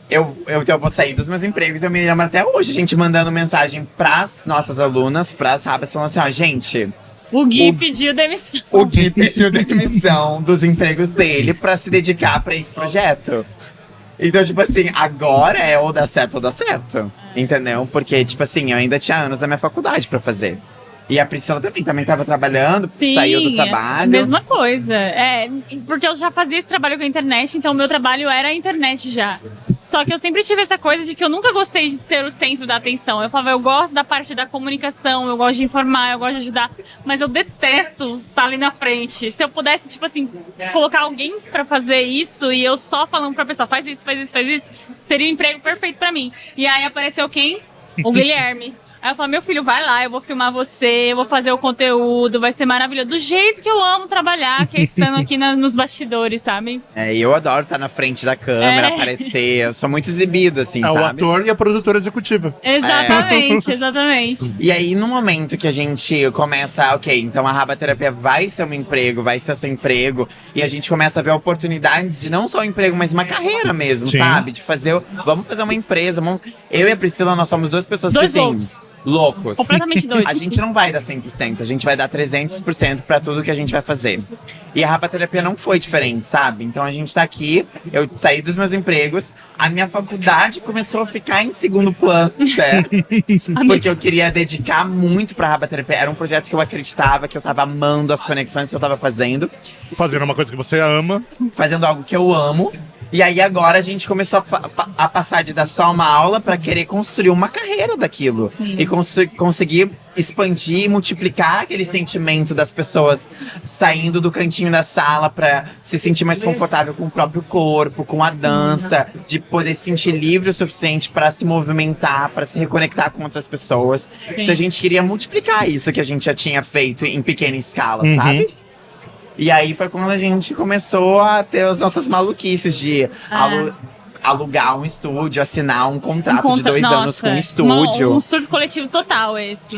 eu vou sair dos meus empregos. Eu me lembro até hoje, a gente mandando mensagem pras nossas alunas, pras rabas, falando assim, gente... O Gui pediu demissão. O Gui pediu demissão dos empregos dele pra se dedicar pra esse projeto. Então, tipo assim, agora é ou dá certo ou dá certo. Entendeu? Porque, tipo assim, eu ainda tinha anos da minha faculdade pra fazer. E a Priscila também tava trabalhando, saiu do trabalho. Mesma coisa. Porque eu já fazia esse trabalho com a internet, então o meu trabalho era a internet já. Só que eu sempre tive essa coisa de que eu nunca gostei de ser o centro da atenção. Eu falava, eu gosto da parte da comunicação, eu gosto de informar, eu gosto de ajudar, mas eu detesto estar ali na frente. Se eu pudesse, tipo assim, colocar alguém pra fazer isso e eu só falando pra pessoa, faz isso, faz isso, faz isso, seria o emprego perfeito pra mim. E aí apareceu quem? O Guilherme. Aí eu falei, meu filho, vai lá, eu vou filmar você, eu vou fazer o conteúdo, vai ser maravilhoso. Do jeito que eu amo trabalhar, que é estando aqui nos bastidores, sabe? E eu adoro estar na frente da câmera, aparecer. Eu sou muito exibido, assim, sabe? O ator e a produtora executiva. Exatamente, exatamente. E aí, no momento que a gente começa, ok, então a Rabaterapia vai ser um emprego, vai ser seu emprego. E a gente começa a ver a oportunidade de não só um emprego, mas uma carreira mesmo, sabe? De fazer, vamos fazer uma empresa. Eu e a Priscila, nós somos 2 pessoas que sim. Loucos. Completamente doidos. A gente não vai dar 100%, a gente vai dar 300% pra tudo que a gente vai fazer. E a Rabaterapia não foi diferente, sabe? Então a gente tá aqui, eu saí dos meus empregos, a minha faculdade começou a ficar em segundo plano, né? Porque eu queria dedicar muito pra Rabaterapia. Era um projeto que eu acreditava, que eu tava amando as conexões que eu tava fazendo. Fazendo uma coisa que você ama. Fazendo algo que eu amo. E aí agora a gente começou a passar de dar só uma aula pra querer construir uma carreira daquilo. E conseguir expandir e multiplicar aquele sentimento das pessoas saindo do cantinho da sala pra se sentir mais confortável com o próprio corpo, com a dança, de poder se sentir livre o suficiente pra se movimentar, pra se reconectar com outras pessoas. Então a gente queria multiplicar isso que a gente já tinha feito em pequena escala, sabe? E aí foi quando a gente começou a ter as nossas maluquices de alugar um estúdio, assinar um contrato de 2 anos com um estúdio. Um surto coletivo total esse.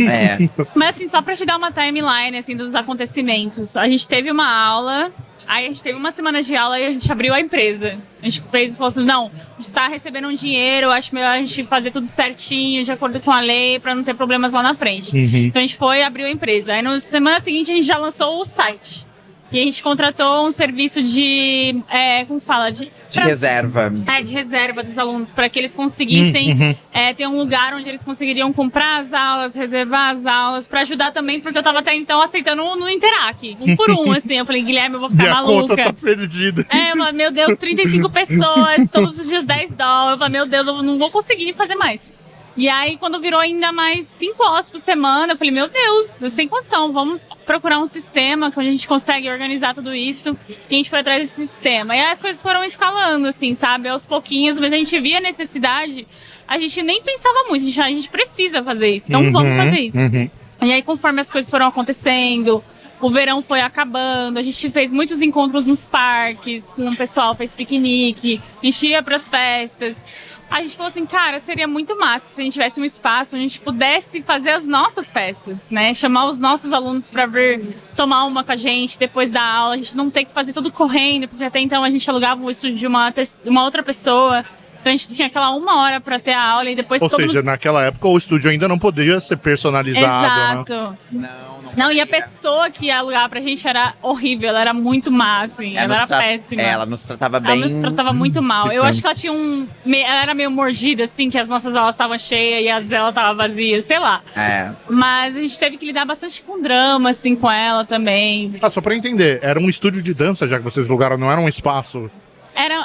Mas assim, só pra te dar uma timeline assim, dos acontecimentos. A gente teve uma aula, aí a gente teve uma semana de aula e a gente abriu a empresa. A gente fez e falou assim, não, a gente tá recebendo um dinheiro, acho melhor a gente fazer tudo certinho, de acordo com a lei, pra não ter problemas lá na frente. Então a gente foi e abriu a empresa. Aí na semana seguinte a gente já lançou o site. E a gente contratou um serviço de, como fala? De reserva. De reserva dos alunos, para que eles conseguissem ter um lugar onde eles conseguiriam comprar as aulas, reservar as aulas, para ajudar também, porque eu tava até então aceitando no Interac, um por um, assim. Eu falei, Guilherme, eu vou ficar maluca. Minha conta tá perdida. Eu falei, meu Deus, 35 pessoas, todos os dias $10. Eu falei, meu Deus, eu não vou conseguir fazer mais. E aí, quando virou ainda mais 5 aulas por semana, eu falei, meu Deus, sem condição, vamos procurar um sistema onde a gente consegue organizar tudo isso. E a gente foi atrás desse sistema. E aí as coisas foram escalando, assim, sabe, aos pouquinhos, mas a gente via a necessidade, a gente nem pensava muito, a gente precisa fazer isso, então vamos fazer isso. E aí, conforme as coisas foram acontecendo, o verão foi acabando, a gente fez muitos encontros nos parques, com o pessoal, fez piquenique, a gente ia pras festas. A gente falou assim, cara, seria muito massa se a gente tivesse um espaço onde a gente pudesse fazer as nossas festas, né? Chamar os nossos alunos pra vir tomar uma com a gente depois da aula, a gente não ter que fazer tudo correndo, porque até então a gente alugava o estúdio de uma outra pessoa. Então a gente tinha aquela 1 hora pra ter a aula e depois... Ou seja, naquela época o estúdio ainda não podia ser personalizado. Exato. Né? Não, e a pessoa que ia alugar pra gente era horrível, ela era muito má, assim, ela era péssima. Ela nos tratava bem. Ela nos tratava muito mal. Eu acho que ela tinha ela era meio mordida, assim, que as nossas aulas estavam cheias e a dela tava vazia, sei lá. Mas a gente teve que lidar bastante com drama, assim, com ela também. Só pra entender, era um estúdio de dança, já que vocês alugaram, não era um espaço?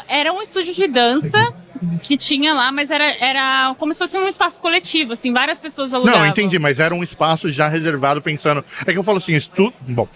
Era um estúdio de dança que tinha lá, mas era como se fosse um espaço coletivo, assim, várias pessoas alugavam. Não, entendi, mas era um espaço já reservado pensando... É que eu falo assim, Bom,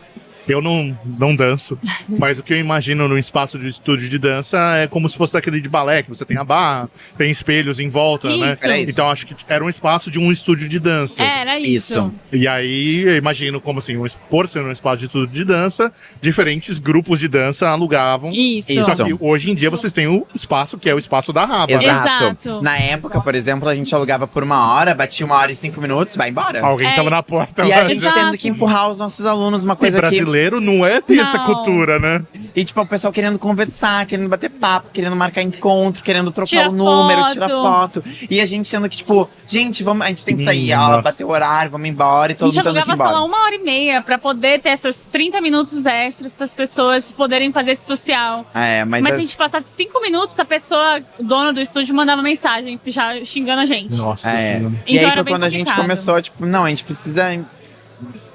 eu não danço, mas o que eu imagino no espaço de estúdio de dança é como se fosse daquele de balé, que você tem a barra, tem espelhos em volta, isso. né? Então acho que era um espaço de um estúdio de dança. Era isso. E aí eu imagino como assim, por ser um espaço de estúdio de dança, diferentes grupos de dança alugavam. Isso. Só que hoje em dia vocês têm o espaço que é o espaço da Raba. Exato. Na época, por exemplo, a gente alugava por 1 hora, batia 1 hora e 5 minutos, vai embora. Alguém tava na porta. E a gente Exato. tendo que empurrar os nossos alunos, uma coisa que... brasileiro não é ter essa cultura, né? E tipo, o pessoal querendo conversar, querendo bater papo, querendo marcar encontro, querendo trocar Tira o número, foto. tirar foto. E a gente sendo que, tipo, gente, a gente tem que sair, ó, bater o horário, vamos embora e todo mundo tendo que ir A gente alugava embora. só 1h30 pra poder ter essas 30 minutos extras pras pessoas poderem fazer esse social. Mas se a gente passasse 5 minutos, a pessoa, o dono do estúdio, mandava mensagem já xingando a gente. Nossa senhora. E Então aí era foi bem quando a gente complicado. começou, tipo, não, a gente precisa...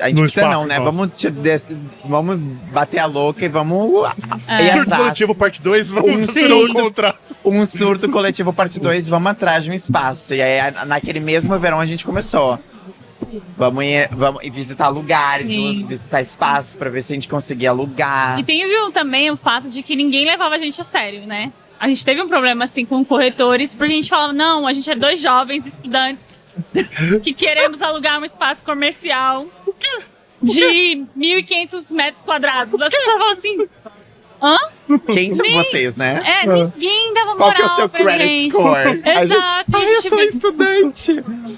A gente No precisa espaço não, né? nosso. Vamos bater a louca e vamos ir Surto atrás. coletivo parte 2, vamos Sim. assinar o contrato. Um surto coletivo parte 2, vamos atrás de um espaço. E aí, naquele mesmo verão, a gente começou. Vamos ir visitar lugares, Sim. visitar espaços pra ver se a gente conseguia alugar. E tem também o fato de que ninguém levava a gente a sério, né? A gente teve um problema, assim, com corretores, porque a gente falava, não, a gente é 2 jovens estudantes que queremos alugar um espaço comercial de 1.500 metros quadrados. As pessoas falam assim, hã? Quem são vocês, né? Ninguém dava moral. Qual que é o seu pra credit gente. score? Exato. Eu sou estudante.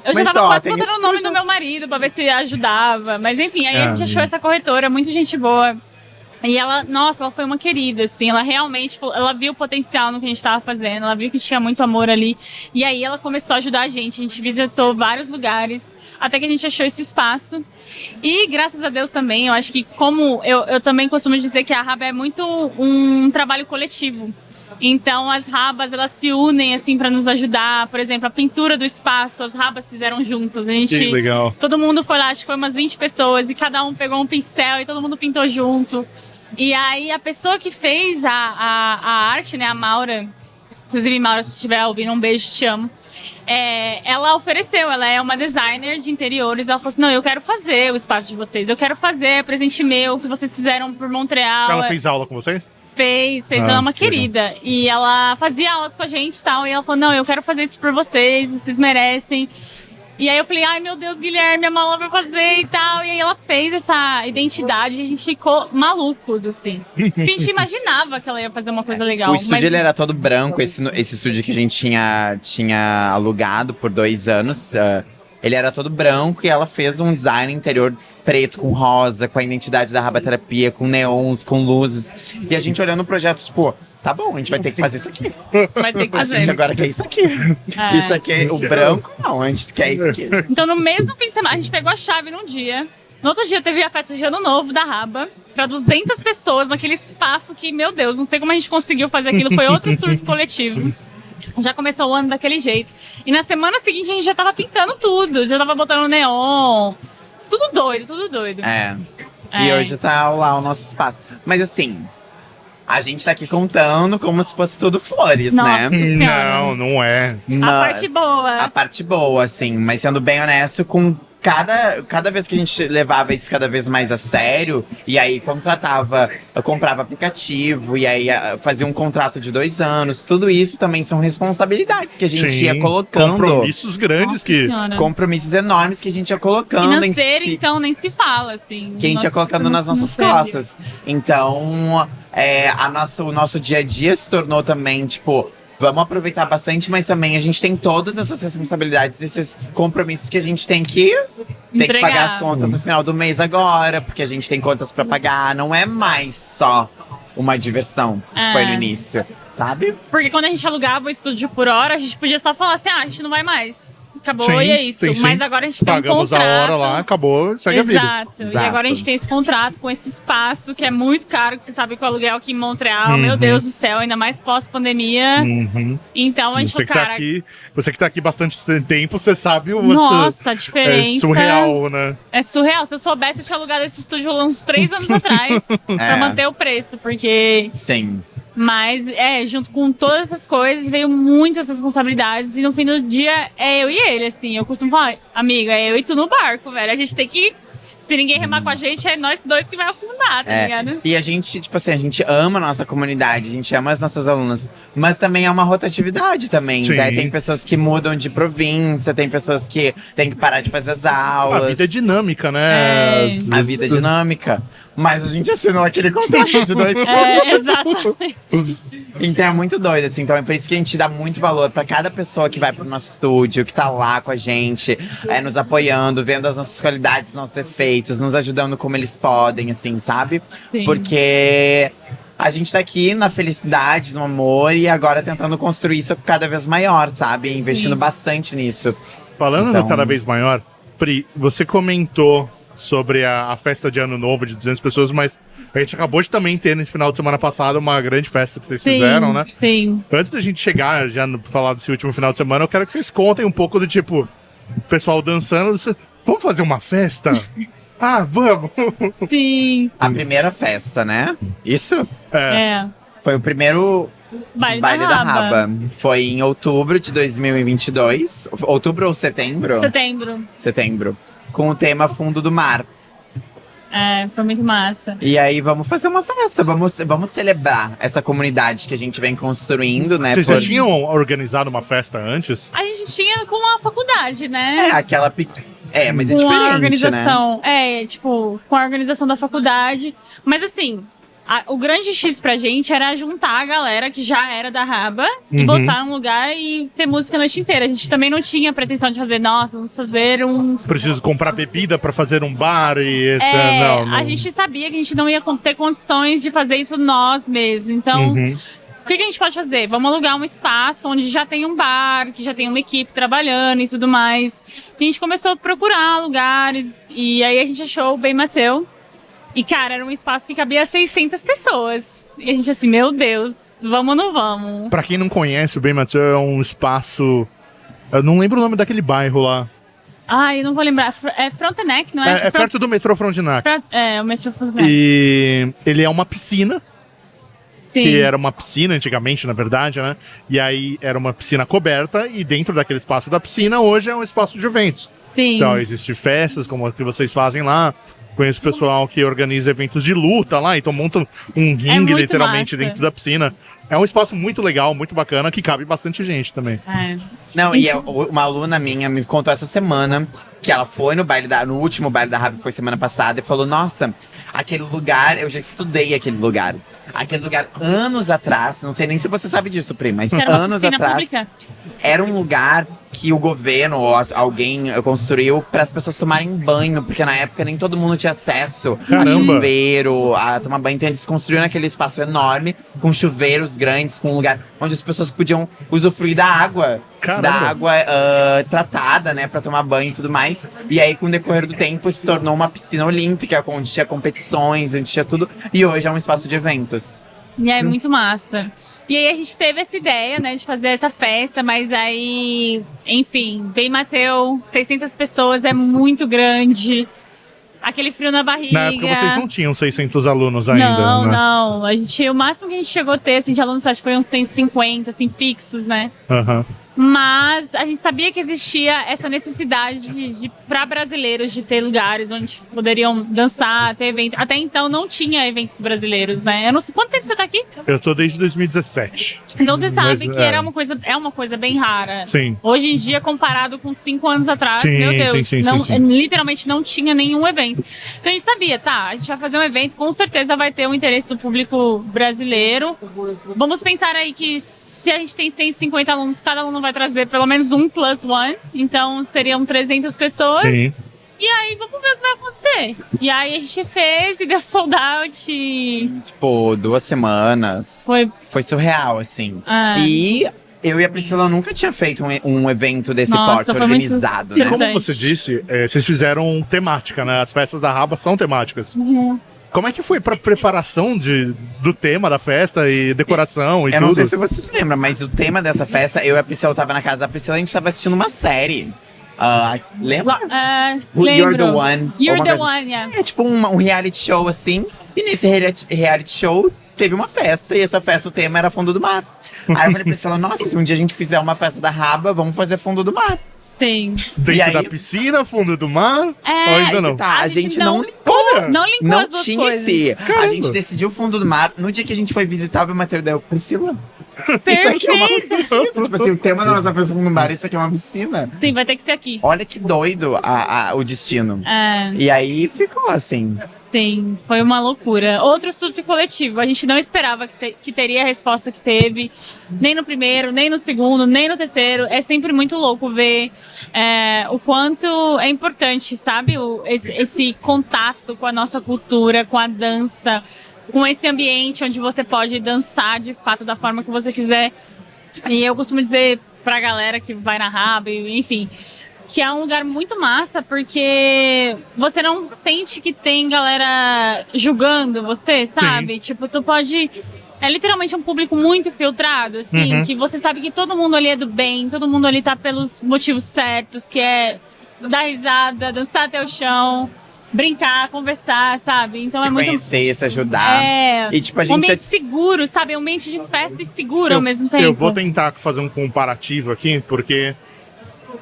Eu já Mas, tava ó, quase tem botando esse o nome projeto. do meu marido pra ver se ajudava. Mas enfim, aí a gente achou essa corretora, muito gente boa. E ela, nossa, ela foi uma querida, assim, ela realmente, ela viu o potencial no que a gente tava fazendo, ela viu que tinha muito amor ali, e aí ela começou a ajudar a gente visitou vários lugares, até que a gente achou esse espaço, e graças a Deus também, eu acho que como, eu também costumo dizer que a Raba é muito um trabalho coletivo. Então as rabas, elas se unem assim para nos ajudar. Por exemplo, a pintura do espaço, as rabas fizeram juntos. A gente, Que legal. todo mundo foi lá, acho que foi umas 20 pessoas e cada um pegou um pincel e todo mundo pintou junto. E aí, a pessoa que fez a arte, né, a Maura, inclusive, Maura, se estiver ouvindo, um beijo, te amo. Ela ofereceu, ela é uma designer de interiores, ela falou assim, não, eu quero fazer o espaço de vocês, eu quero fazer presente meu, que vocês fizeram por Montreal. Ela fez aula com vocês? Fez, ela é uma querida. E ela fazia aulas com a gente e tal, e ela falou, não, eu quero fazer isso por vocês merecem. E aí eu falei, ai meu Deus, Guilherme, a Mala vai fazer e tal. E aí ela fez essa identidade e a gente ficou malucos, assim. Porque a gente imaginava que ela ia fazer uma coisa legal. O estúdio ele era todo branco, esse estúdio que a gente tinha alugado por 2 anos. Ele era todo branco e ela fez um design interior preto com rosa, com a identidade da Rabaterapia, com neons, com luzes. E a gente olhando o projeto, tipo, tá bom, a gente vai ter que fazer isso aqui. Vai ter que fazer. A gente agora quer isso aqui. Isso aqui, o branco, não, a gente quer isso aqui. Então no mesmo fim de semana, a gente pegou a chave num dia. No outro dia teve a festa de Ano Novo da Raba, pra 200 pessoas naquele espaço que, meu Deus, não sei como a gente conseguiu fazer aquilo, foi outro surto coletivo. Já começou o ano daquele jeito. E na semana seguinte a gente já tava pintando tudo, já tava botando neon. Tudo doido, tudo doido. E hoje tá lá o nosso espaço. Mas assim, a gente tá aqui contando como se fosse tudo flores, Nossa né? Senhora. Não é. A parte boa. A parte boa, assim. Mas sendo bem honesto, com cada vez que a gente levava isso cada vez mais a sério, e aí eu comprava aplicativo, e aí fazia um contrato de 2 anos, tudo isso também são responsabilidades que a gente ia colocando. Compromissos grandes Compromissos enormes que a gente ia colocando financeiro, então, nem se fala, assim. Que a gente ia colocando nas nossas costas. Então, o nosso dia a dia se tornou também, tipo, vamos aproveitar bastante, mas também a gente tem todas essas responsabilidades, esses compromissos que a gente tem que pagar as contas no final do mês agora, porque a gente tem contas pra pagar, não é mais só uma diversão, foi no início, sabe? Porque quando a gente alugava o estúdio por hora, a gente podia só falar assim, a gente não vai mais. Acabou e é isso. Sim. Mas agora a gente tem um contrato. Pagamos a hora lá, acabou, segue a vida. Exato. E agora a gente tem esse contrato com esse espaço que é muito caro, que você sabe que o aluguel aqui em Montreal, meu Deus do céu, ainda mais pós-pandemia. Então a gente você que tá aqui bastante tempo, você sabe nossa, a diferença. É surreal, né? É surreal. Se eu soubesse, eu tinha alugado esse estúdio uns 3 anos atrás pra manter o preço, porque... Sim. Mas, junto com todas essas coisas, veio muitas responsabilidades. E no fim do dia, é eu e ele, assim. Eu costumo falar, amigo, é eu e tu no barco, velho. A gente tem que... Se ninguém remar com a gente, é nós dois que vai afundar, tá ligado? E a gente, tipo assim, a gente ama a nossa comunidade, a gente ama as nossas alunas. Mas também é uma rotatividade também, né? Tem pessoas que mudam de província, tem pessoas que têm que parar de fazer as aulas. A vida é dinâmica, né? A vida é dinâmica. Mas a gente assinou aquele contrato de 2 anos. Exatamente. Então é muito doido, assim. Então é por isso que a gente dá muito valor pra cada pessoa que vai pro nosso estúdio, que tá lá com a gente, nos apoiando, vendo as nossas qualidades, os nossos defeitos, nos ajudando como eles podem, assim, sabe? Sim. Porque a gente tá aqui na felicidade, no amor, e agora tentando construir isso cada vez maior, sabe? Investindo bastante nisso. Falando no cada vez maior, Pri, você comentou sobre a festa de Ano Novo de 200 pessoas, mas a gente acabou de também ter nesse final de semana passado uma grande festa que vocês fizeram, né? Sim. Antes da gente chegar já no falar desse último final de semana, eu quero que vocês contem um pouco do tipo, o pessoal dançando, vamos fazer uma festa? Vamos! Sim. A primeira festa, né? Isso? Foi o primeiro Baile da Raba. Foi em outubro de 2022. Outubro ou setembro? Setembro. Com o tema Fundo do Mar. Foi muito massa. E aí, vamos fazer uma festa. Vamos celebrar essa comunidade que a gente vem construindo, né? Vocês já tinham organizado uma festa antes? A gente tinha com a faculdade, né? Aquela pequena. Mas é com diferente, a organização, né? Com a organização da faculdade. Mas assim, o grande X pra gente era juntar a galera que já era da Raba e botar num lugar e ter música a noite inteira. A gente também não tinha pretensão de fazer, nossa, vamos fazer um... Preciso comprar bebida pra fazer um bar e etc. Não. A gente sabia que a gente não ia ter condições de fazer isso nós mesmos. Então... O que a gente pode fazer? Vamos alugar um espaço onde já tem um bar, que já tem uma equipe trabalhando e tudo mais. E a gente começou a procurar lugares e aí a gente achou o Bem Mateu. E, cara, era um espaço que cabia 600 pessoas. E a gente assim, meu Deus, vamos ou não vamos? Pra quem não conhece, o Bem Mateu é um espaço... Eu não lembro o nome daquele bairro lá. Ai, eu não vou lembrar. É Frontenac, não é? É perto do metrô Frontenac. É, o metrô Frontenac. E ele é uma piscina, Sim. que era uma piscina antigamente, na verdade, né? E aí era uma piscina coberta e dentro daquele espaço da piscina hoje é um espaço de eventos. Sim. Então existem festas como a que vocês fazem lá. Conheço pessoal que organiza eventos de luta lá, então montam um ringue muito literalmente massa. dentro da piscina. É um espaço muito legal, muito bacana, que cabe bastante gente também. É. Não, e uma aluna minha me contou essa semana que ela foi no último baile da Rabi, foi semana passada, e falou: nossa, aquele lugar, eu já estudei aquele lugar. Aquele lugar, anos atrás, não sei nem se você sabe disso, Pri, mas Era uma anos piscina atrás, pública? era um lugar que o governo ou alguém construiu para as pessoas tomarem banho, porque na época nem todo mundo tinha acesso a Caramba. chuveiro, a tomar banho. Então eles construíram aquele espaço enorme, com chuveiros grandes, com um lugar onde as pessoas podiam usufruir da água. Caramba. Da água tratada, né, pra tomar banho e tudo mais. E aí, com o decorrer do tempo, se tornou uma piscina olímpica, onde tinha competições, onde tinha tudo. E hoje é um espaço de eventos. E é muito massa. E aí a gente teve essa ideia, né, de fazer essa festa, mas aí, enfim, bem Mateu, 600 pessoas, é muito grande. Aquele frio na barriga. Na época vocês não tinham 600 alunos ainda, Não, né? não. O máximo que a gente chegou a ter, assim, de alunos, acho que foi uns 150, assim, fixos, né? Aham. Mas a gente sabia que existia essa necessidade para brasileiros de ter lugares onde poderiam dançar, ter evento. Até então não tinha eventos brasileiros, né? Eu não sei quanto tempo você tá aqui. Eu tô desde 2017. Então você sabe Mas, que é uma coisa bem rara. Sim. Hoje em dia, comparado com 5 anos atrás, Sim, meu Deus, sim, não, sim. literalmente não tinha nenhum evento. Então a gente sabia, tá, a gente vai fazer um evento, com certeza vai ter o interesse do público brasileiro. Vamos pensar aí que se a gente tem 150 alunos, cada aluno vai trazer pelo menos um plus one, então seriam 300 pessoas. Sim. E aí, vamos ver o que vai acontecer. E aí a gente fez e deu sold out. Tipo, 2 semanas. Foi surreal, assim. Ah. E eu e a Priscila nunca tinha feito um evento desse Nossa, porte foi muito organizado, E né? como Interessante. você disse, vocês fizeram temática, né? As festas da Raba são temáticas. Como é que foi pra preparação do tema da festa e decoração e Eu tudo? não sei se você se lembra, mas o tema dessa festa, eu e a Priscila tava na casa da Priscila, a gente tava assistindo uma série. Lembra? You're the Lembro. One. You're alguma the coisa. one, yeah. É tipo um reality show, assim. E nesse reality show teve uma festa. E essa festa, o tema era fundo do mar. Aí eu falei pra Priscila, nossa, se um dia a gente fizer uma festa da Raba, vamos fazer fundo do mar. Sim. Dentro E aí- da piscina, fundo do mar? É, Ou ainda Aí não? que tá, a gente não linkou. Olha! Não linkou Não as duas tinha coisas. esse. Caramba. A gente decidiu o fundo do mar. No dia que a gente foi visitar o Mateu deu, Priscila. Isso aqui é uma Perfeito. piscina. Tipo assim, o tema da nossa festa fundo do mar, isso aqui é uma piscina. Sim, vai ter que ser aqui. Olha que doido o destino. É, E aí ficou assim. sim, foi uma loucura. Outro surto coletivo. A gente não esperava que teria a resposta que teve. Nem no primeiro, nem no segundo, nem no terceiro. É sempre muito louco ver o quanto é importante, sabe? Esse contato com a nossa cultura, com a dança, com esse ambiente onde você pode dançar de fato da forma que você quiser. E eu costumo dizer pra galera que vai na Raba, enfim, que é um lugar muito massa, porque você não sente que tem galera julgando você, sabe? Tipo, tu pode... É literalmente um público muito filtrado, assim, que você sabe que todo mundo ali é do bem, todo mundo ali tá pelos motivos certos, que é dar risada, dançar até o chão, brincar, conversar, sabe? Então se é muito... conhecer, se ajudar. E tipo, a um gente ambiente seguro, sabe? Um ambiente de festa e seguro ao mesmo tempo. Eu vou tentar fazer um comparativo aqui, porque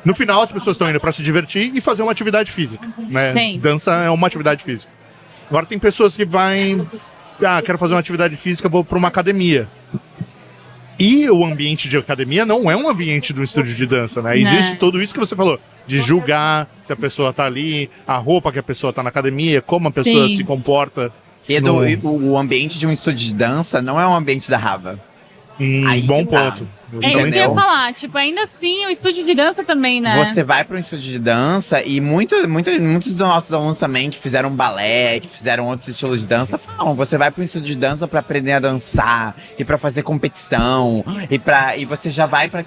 no final as pessoas estão indo pra se divertir e fazer uma atividade física, né? Sim. Dança é uma atividade física. Agora tem pessoas que quero fazer uma atividade física, vou pra uma academia. E o ambiente de academia não é um ambiente do estúdio de dança, né? Existe tudo isso que você falou, de julgar se a pessoa tá ali, a roupa que a pessoa tá na academia, como a pessoa Sim. se comporta. o ambiente de um estúdio de dança não é um ambiente da Raba. Aí Bom que tá. ponto. É isso que eu ia Entendeu? falar. Tipo, ainda assim, o estúdio de dança também, né? Você vai para um estúdio de dança e muitos dos nossos alunos também que fizeram balé, que fizeram outros estilos de dança, falam: você vai para um estúdio de dança para aprender a dançar e para fazer competição e você já vai para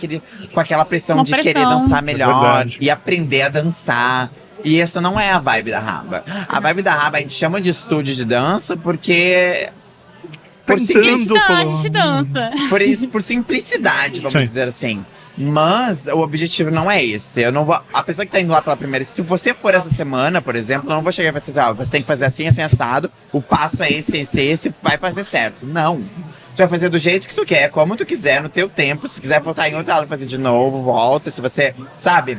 com aquela pressão Uma de pressão. querer dançar É melhor verdade. e aprender a dançar. E essa não é a vibe da Raba. A vibe da Raba a gente chama de estúdio de dança porque Tentando Não, a gente dança. por simplicidade, vamos Sim. dizer assim. Mas o objetivo não é esse. Eu não vou. A pessoa que tá indo lá pela primeira. Se você for essa semana, por exemplo, eu não vou chegar e falar assim, você tem que fazer assim, assim, assado. O passo é esse, vai fazer certo. Não. Tu vai fazer do jeito que tu quer, como tu quiser, no teu tempo. Se quiser voltar em outra aula e fazer de novo, volta. Se você, sabe?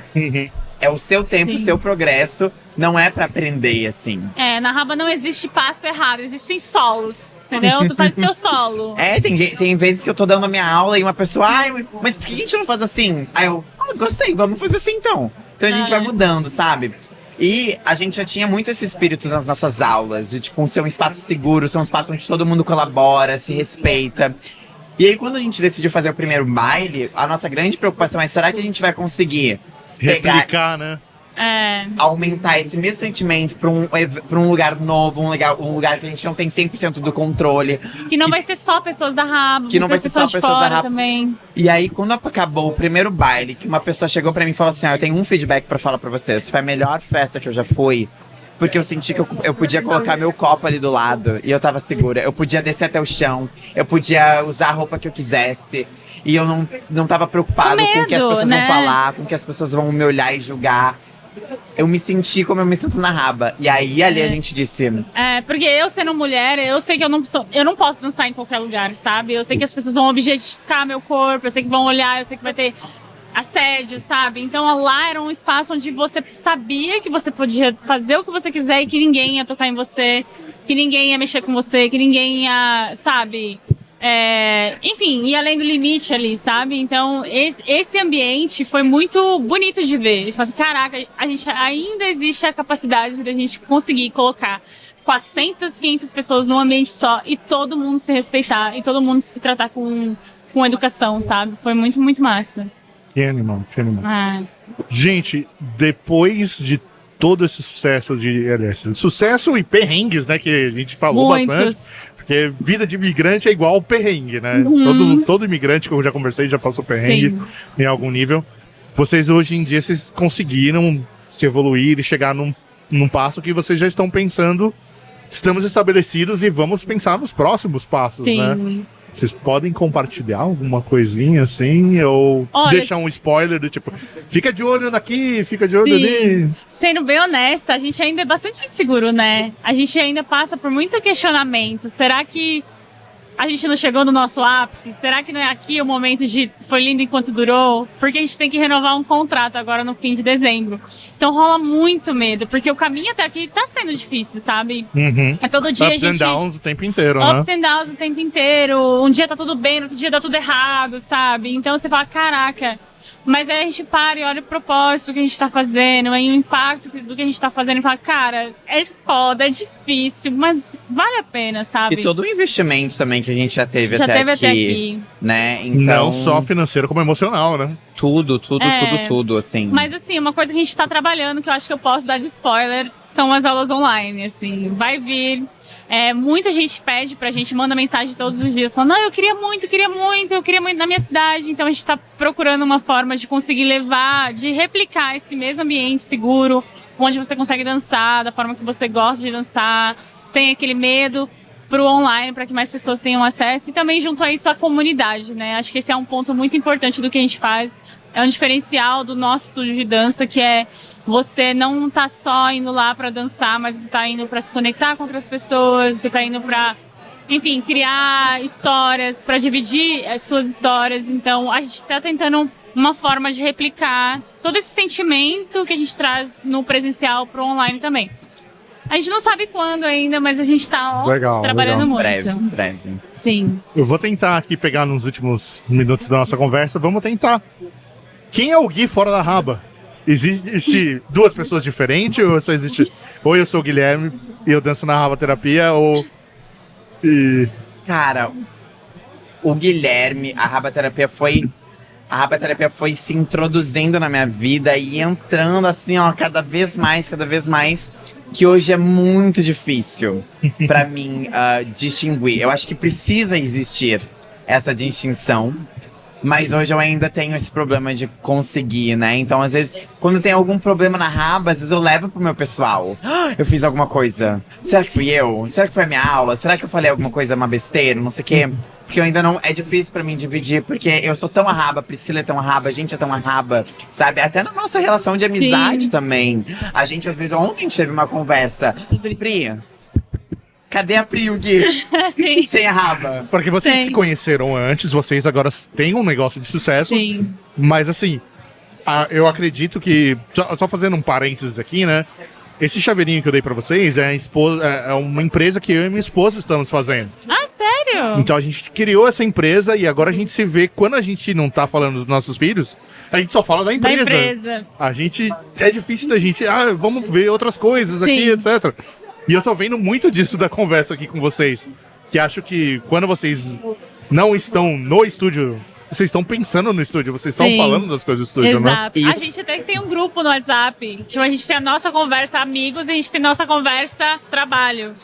É o seu tempo, o seu progresso. Não é pra aprender, assim. Na Raba não existe passo errado, existem solos, entendeu? Tu faz o teu solo. Tem vezes que eu tô dando a minha aula e uma pessoa, mas por que a gente não faz assim? Aí eu, gostei, vamos fazer assim então. Então a gente vai mudando, sabe? E a gente já tinha muito esse espírito nas nossas aulas, de tipo, ser um espaço seguro, ser um espaço onde todo mundo colabora, se respeita. E aí quando a gente decidiu fazer o primeiro baile, a nossa grande preocupação é, será que a gente vai conseguir replicar, né? Aumentar esse mesmo sentimento pra um lugar novo, um lugar que a gente não tem 100% do controle. Que não vai ser só pessoas da Raba, que não vai ser só pessoas da Raba também. E aí, quando acabou o primeiro baile, que uma pessoa chegou pra mim e falou assim, eu tenho um feedback pra falar pra vocês. Foi a melhor festa que eu já fui. Porque eu senti que eu podia colocar meu copo ali do lado e eu tava segura. Eu podia descer até o chão, eu podia usar a roupa que eu quisesse. E eu não tava preocupado com o que as pessoas vão falar, com o que as pessoas vão me olhar e julgar. Eu me senti como eu me sinto na Raba. E aí, ali a gente disse... porque eu sendo mulher, eu sei que eu não posso dançar em qualquer lugar, sabe? Eu sei que as pessoas vão objetificar meu corpo, eu sei que vão olhar, eu sei que vai ter assédio, sabe? Então lá era um espaço onde você sabia que você podia fazer o que você quiser e que ninguém ia tocar em você, que ninguém ia mexer com você, que ninguém ia, sabe... enfim, e além do limite ali, sabe? Então, esse ambiente foi muito bonito de ver. E assim, caraca, a gente ainda existe a capacidade de a gente conseguir colocar 400, 500 pessoas num ambiente só e todo mundo se respeitar e todo mundo se tratar com educação, sabe? Foi muito, muito massa. Que animal. Gente, depois de todo esse sucesso e perrengues, né, que a gente falou bastante. Porque vida de imigrante é igual perrengue, né? Todo imigrante que eu já conversei já passou perrengue em algum nível. Vocês hoje em dia vocês conseguiram se evoluir e chegar num passo que vocês já estão pensando, estamos estabelecidos e vamos pensar nos próximos passos, né? Vocês podem compartilhar alguma coisinha assim? Ou deixar um spoiler do tipo, fica de olho aqui, fica de olho ali? Sendo bem honesta, a gente ainda é bastante inseguro, né? A gente ainda passa por muito questionamento. Será que a gente não chegou no nosso ápice? Será que não é aqui o momento de foi lindo enquanto durou? Porque a gente tem que renovar um contrato agora no fim de dezembro. Então rola muito medo, porque o caminho até aqui tá sendo difícil, sabe? É todo dia ups a gente... Ups and downs o tempo inteiro, né? Ups and downs o tempo inteiro. Um dia tá tudo bem, no outro dia dá tudo errado, sabe? Então você fala, caraca... Mas aí a gente para e olha o propósito que a gente tá fazendo, aí o impacto do que a gente tá fazendo e fala, cara, é foda, é difícil, mas vale a pena, sabe? E todo o investimento também que a gente já teve até aqui, né? Então... Não só financeiro, como emocional, né? Tudo, assim. Mas assim, uma coisa que a gente tá trabalhando, que eu acho que eu posso dar de spoiler, são as aulas online, assim. Vai vir... muita gente pede pra gente, manda mensagem todos os dias, falando, não, eu queria muito na minha cidade. Então a gente tá procurando uma forma de conseguir levar, de replicar esse mesmo ambiente seguro, onde você consegue dançar da forma que você gosta de dançar, sem aquele medo, pro online, para que mais pessoas tenham acesso. E também junto a isso a comunidade, né? Acho que esse é um ponto muito importante do que a gente faz. É um diferencial do nosso estúdio de dança, que é você não tá só indo lá para dançar, mas você tá indo para se conectar com outras pessoas, você tá indo para, enfim, criar histórias, para dividir as suas histórias. Então, a gente tá tentando uma forma de replicar todo esse sentimento que a gente traz no presencial pro online também. A gente não sabe quando ainda, mas a gente tá trabalhando muito. Breve. Sim. Eu vou tentar aqui pegar nos últimos minutos da nossa conversa. Vamos tentar. Quem é o Gui fora da Raba? Existe duas pessoas diferentes ou só existe... Ou eu sou o Guilherme e eu danço na Raba Terapia ou... Cara, o Guilherme, a Raba Terapia foi se introduzindo na minha vida e entrando assim, ó, cada vez mais, que hoje é muito difícil pra mim distinguir. Eu acho que precisa existir essa distinção, Mas hoje eu ainda tenho esse problema de conseguir, né? Então, às vezes, quando tem algum problema na raba, às vezes eu levo pro meu pessoal. Eu fiz alguma coisa. Será que fui eu? Será que foi a minha aula? Será que eu falei alguma coisa, uma besteira? Não sei o quê. Porque eu ainda não. É difícil pra mim dividir, porque eu sou tão a raba, Priscila é tão a raba, a gente é tão a raba, sabe? Até na nossa relação de amizade Sim. também. A gente, às vezes, ontem a gente teve uma conversa. Pri, cadê a Pri, o Gui? Sim. Sem a raba. Porque vocês Sim. se conheceram antes, vocês agora têm um negócio de sucesso. Sim. Mas assim, eu acredito que. Só fazendo um parênteses aqui, né? Esse chaveirinho que eu dei pra vocês é uma empresa que eu e minha esposa estamos fazendo. Ah, sério? Então a gente criou essa empresa e agora a gente se vê, quando a gente não tá falando dos nossos filhos, a gente só fala da Da empresa. empresa. A gente. É difícil da gente. Vamos ver outras coisas aqui, Sim. etc. E eu tô vendo muito disso da conversa aqui com vocês. Que acho que quando vocês não estão no estúdio, vocês estão pensando no estúdio, vocês estão Sim. falando das coisas do estúdio, né? Exato. A Isso. gente até tem um grupo no WhatsApp. Tipo, a gente tem a nossa conversa amigos e a gente tem nossa conversa trabalho.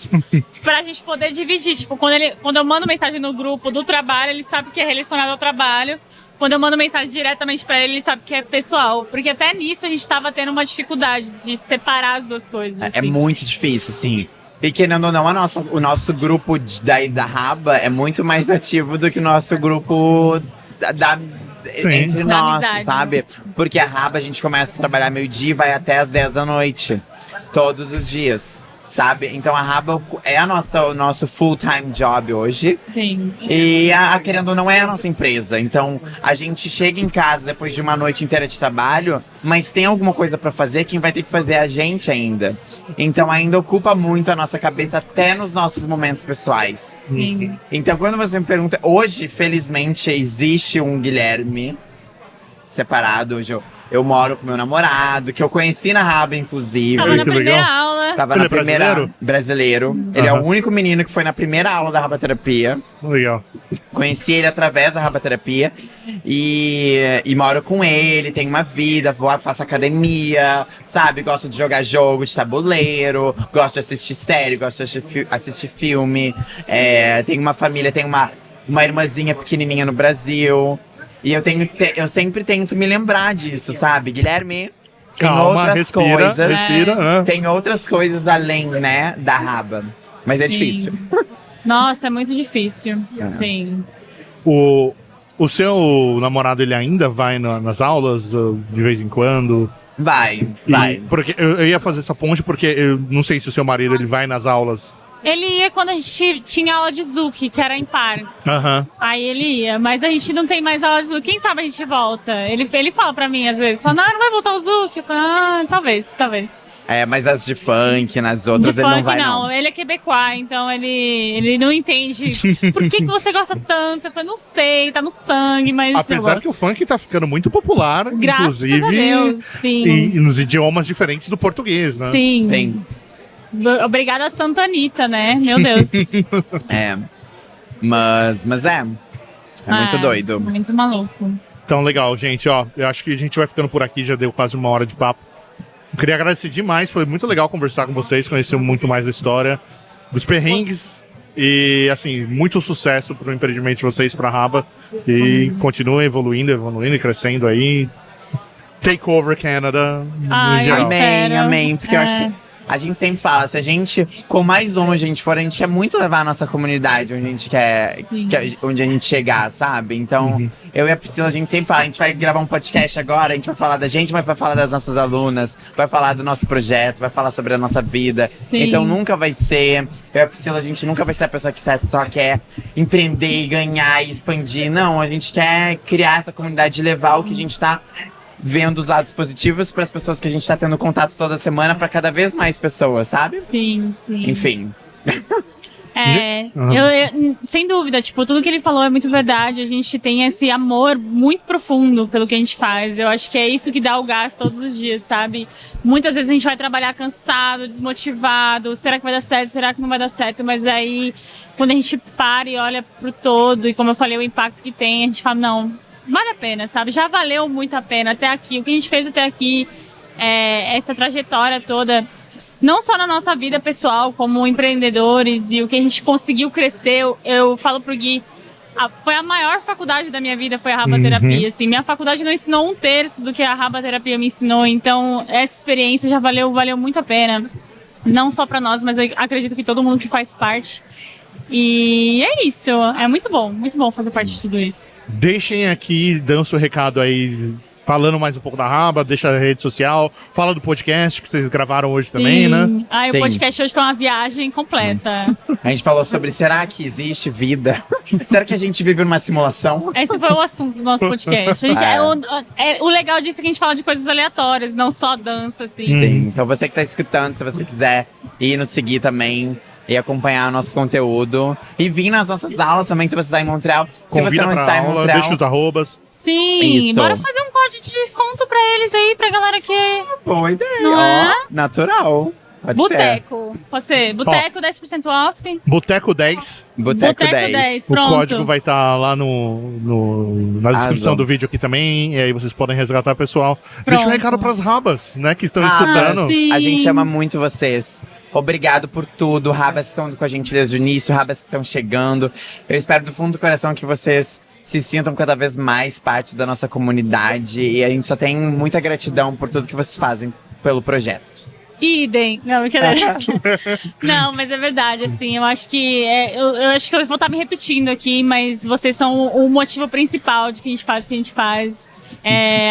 Pra gente poder dividir. Tipo, quando eu mando mensagem no grupo do trabalho, ele sabe que é relacionado ao trabalho. Quando eu mando mensagem diretamente pra ele sabe que é pessoal. Porque até nisso a gente tava tendo uma dificuldade de separar as duas coisas. É assim. muito difícil, assim. E querendo ou não, o nosso grupo da Raba é muito mais ativo do que o nosso grupo entre Da nós, amizade. sabe? Porque a Raba a gente começa a trabalhar meio-dia e vai até às 10 da noite. Todos os dias, sabe? Então a Raba é o nosso full-time job hoje. Sim. E querendo ou não, é a nossa empresa. Então, a gente chega em casa depois de uma noite inteira de trabalho, mas tem alguma coisa pra fazer, quem vai ter que fazer é a gente ainda. Então, ainda ocupa muito a nossa cabeça, até nos nossos momentos pessoais. Sim. Então, quando você me pergunta... Hoje, felizmente, existe um Guilherme separado. Hoje eu moro com meu namorado, que eu conheci na Raba, inclusive. Tava Olha na que primeira legal. aula. Tava Ele na é primeira... brasileiro? Brasileiro. Ele é o Aham. único menino que foi na primeira aula da Rabaterapia. Legal. Conheci ele através da Rabaterapia e moro com ele, tenho uma vida, faço academia, sabe? Gosto de jogar jogo de tabuleiro, gosto de assistir série, gosto de assistir filme. Tenho uma família, tenho uma irmãzinha pequenininha no Brasil. E eu sempre tento me lembrar disso, sabe? Guilherme, tem Calma, outras respira, coisas. respira. né? Tem outras coisas além, né, da Raba. Mas é Sim. difícil. Nossa, é muito difícil. Sim. O seu namorado, ele ainda vai nas aulas de vez em quando? Vai. Porque eu ia fazer essa ponte porque eu não sei se o seu marido ele vai nas aulas. Ele ia quando a gente tinha aula de Zuki, que era impar. Aham. Aí ele ia, mas a gente não tem mais aula de Zuki. Quem sabe a gente volta? Ele fala pra mim às vezes, fala, não vai voltar o Zuki. Eu falo, talvez. Mas as de funk, nas De outras, ele funk não vai, não. ele é quebecois, então ele não entende por que você gosta tanto. Eu falo, não sei, tá no sangue, mas eu Apesar gosto. que o funk tá ficando muito popular, Graças inclusive a Deus, sim. e nos idiomas diferentes do português, né? Sim. Sim. Obrigada a Santa Anitta, né? Meu Deus. Mas é muito doido. Muito maluco. Então, legal, gente, ó. Eu acho que a gente vai ficando por aqui, já deu quase 1 hora de papo. Eu queria agradecer demais, foi muito legal conversar com vocês, conhecer muito mais da história, dos perrengues. E, assim, muito sucesso pro empreendimento de vocês, pra Raba. E continuem evoluindo e crescendo aí. Take over Canada, Ai, em geral. espero. Amém. Porque eu acho que a gente sempre fala, se a gente, com mais longe a gente for, a gente quer muito levar a nossa comunidade onde a gente onde a gente chegar, sabe? Então, eu e a Priscila, a gente sempre fala, a gente vai gravar um podcast agora, a gente vai falar da gente, mas vai falar das nossas alunas, vai falar do nosso projeto, vai falar sobre a nossa vida. Sim. Então, nunca vai ser, eu e a Priscila, a gente nunca vai ser a pessoa que só quer empreender e ganhar e expandir. Não, a gente quer criar essa comunidade e levar o que a gente tá vendo os lados positivos para as pessoas que a gente tá tendo contato toda semana, para cada vez mais pessoas, sabe? Sim. Enfim. Sem dúvida, tipo, tudo que ele falou é muito verdade. A gente tem esse amor muito profundo pelo que a gente faz. Eu acho que é isso que dá o gás todos os dias, sabe? Muitas vezes a gente vai trabalhar cansado, desmotivado. Será que vai dar certo? Será que não vai dar certo? Mas aí, quando a gente para e olha pro todo, e como eu falei, o impacto que tem, a gente fala, não, vale a pena, sabe? Já valeu muito a pena até aqui. O que a gente fez até aqui, essa trajetória toda, não só na nossa vida pessoal, como empreendedores, e o que a gente conseguiu crescer. Eu falo pro Gui, Foi a maior faculdade da minha vida, foi a Rabaterapia, assim. Minha faculdade não ensinou 1/3 do que a Rabaterapia me ensinou, então essa experiência já valeu muito a pena. Não só pra nós, mas eu acredito que todo mundo que faz parte. E é isso, é muito bom fazer parte de tudo isso. Deixem aqui, dão o seu recado aí, falando mais um pouco da Raba, deixa a rede social, fala do podcast que vocês gravaram hoje também, né? O podcast hoje foi uma viagem completa. A gente falou sobre, será que existe vida? Será que a gente vive numa simulação? Esse foi o assunto do nosso podcast. O legal disso é que a gente fala de coisas aleatórias, não só dança, assim. Sim, então você que tá escutando, se você quiser ir nos seguir também e acompanhar o nosso conteúdo. E vir nas nossas aulas também, se você está em Montreal. Convida se você não pra está aula, em Montreal, deixa os arrobas. Sim, Isso. bora fazer um código de desconto pra eles aí, pra galera que... boa ideia, Não ó. é? Natural. Pode Boteco. Pode ser. Boteco, 10% off. Boteco 10. ser. Boteco 10. O Pronto. código vai estar lá na descrição Arrasou. do vídeo aqui também. E aí vocês podem resgatar, pessoal. Deixa um Pronto. recado pras rabas, né, que estão Rabas, escutando. sim. a gente ama muito vocês. Obrigado por tudo. Rabas que estão com a gente desde o início, rabas que estão chegando. Eu espero do fundo do coração que vocês se sintam cada vez mais parte da nossa comunidade. E a gente só tem muita gratidão por tudo que vocês fazem pelo projeto. Idem. Não, brincadeira. Não, mas é verdade, assim, eu acho que eu acho que eu vou estar me repetindo aqui, mas vocês são o motivo principal de que a gente faz o que a gente faz.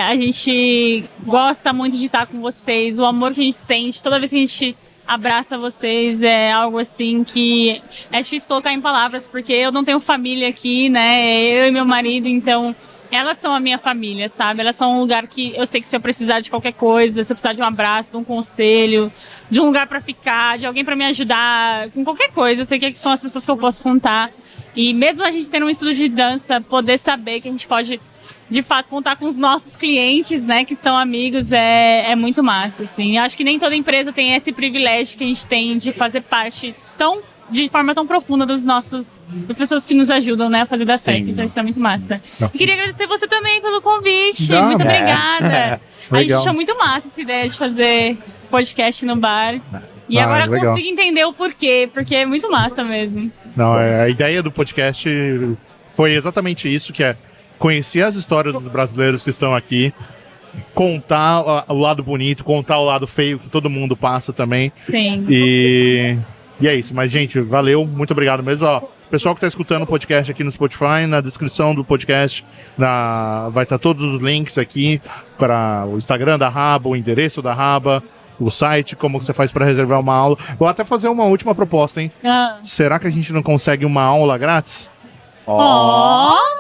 A gente gosta muito de estar com vocês, o amor que a gente sente, toda vez que a gente abraça vocês é algo assim que é difícil colocar em palavras, porque eu não tenho família aqui, né? Eu e meu marido, então elas são a minha família, sabe? Elas são um lugar que eu sei que se eu precisar de qualquer coisa, se eu precisar de um abraço, de um conselho, de um lugar pra ficar, de alguém pra me ajudar, com qualquer coisa, eu sei que são as pessoas que eu posso contar. E mesmo a gente sendo um estudo de dança, poder saber que a gente pode, de fato, contar com os nossos clientes, né, que são amigos, é muito massa, assim. Eu acho que nem toda empresa tem esse privilégio que a gente tem de fazer parte de forma tão profunda das pessoas que nos ajudam, né, a fazer dar certo. Então isso é muito massa. E queria agradecer você também pelo convite. Muito obrigada. A gente Legal. achou muito massa essa ideia de fazer podcast no bar. E agora eu legal. consigo entender o porquê, porque é muito massa mesmo. Não, a ideia do podcast foi exatamente isso, que é conhecer as histórias dos brasileiros que estão aqui, contar o lado bonito, contar o lado feio que todo mundo passa também. Sim. E é isso. Mas, gente, valeu. Muito obrigado mesmo. Ó, pessoal que tá escutando o podcast aqui no Spotify, na descrição do podcast vai estar todos os links aqui para o Instagram da Raba, o endereço da Raba, o site, como você faz para reservar uma aula. Vou até fazer uma última proposta, hein? Será que a gente não consegue uma aula grátis?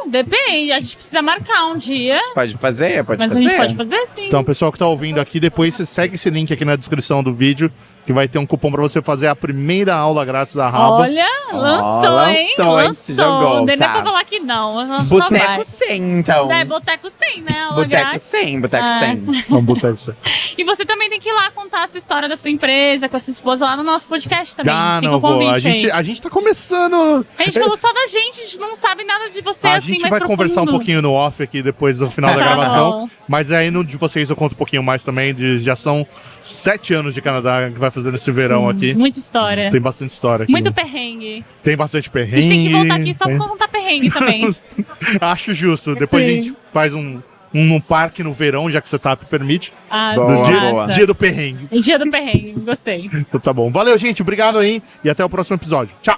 Depende. A gente precisa marcar um dia. Pode fazer, pode Mas fazer. a gente pode fazer sim. Então, pessoal que tá ouvindo aqui, depois você segue esse link aqui na descrição do vídeo, que vai ter um cupom para você fazer a primeira aula grátis da Raba. Olha, lançou, hein? lançou, se jogou, Não deu nem tá. pra falar que não. Só vai. Boteco 100, então. Boteco 100, né? Aula Boteco grátis. 100, Boteco 100. Vamos botar isso. E você também tem que ir lá contar a sua história da sua empresa, com a sua esposa lá no nosso podcast também. Fica Não o vou. convite aí. A gente tá começando. A gente falou só da gente, a gente não sabe nada de você A assim gente mais vai profundo. conversar um pouquinho no off aqui depois do final da Tá gravação. bom. Mas aí no de vocês eu conto um pouquinho mais também. Já são 7 anos de Canadá que vai fazer nesse verão aqui. Muita história. Tem bastante história aqui. Muito perrengue. Tem bastante A perrengue. gente tem que voltar aqui só pra contar perrengue também. Acho justo. Depois Sim. a gente faz um parque no verão, já que o setup permite. Boa, sim, boa. massa. Dia do perrengue. Dia do perrengue, gostei. Então tá bom. Valeu, gente. Obrigado aí. E até o próximo episódio. Tchau.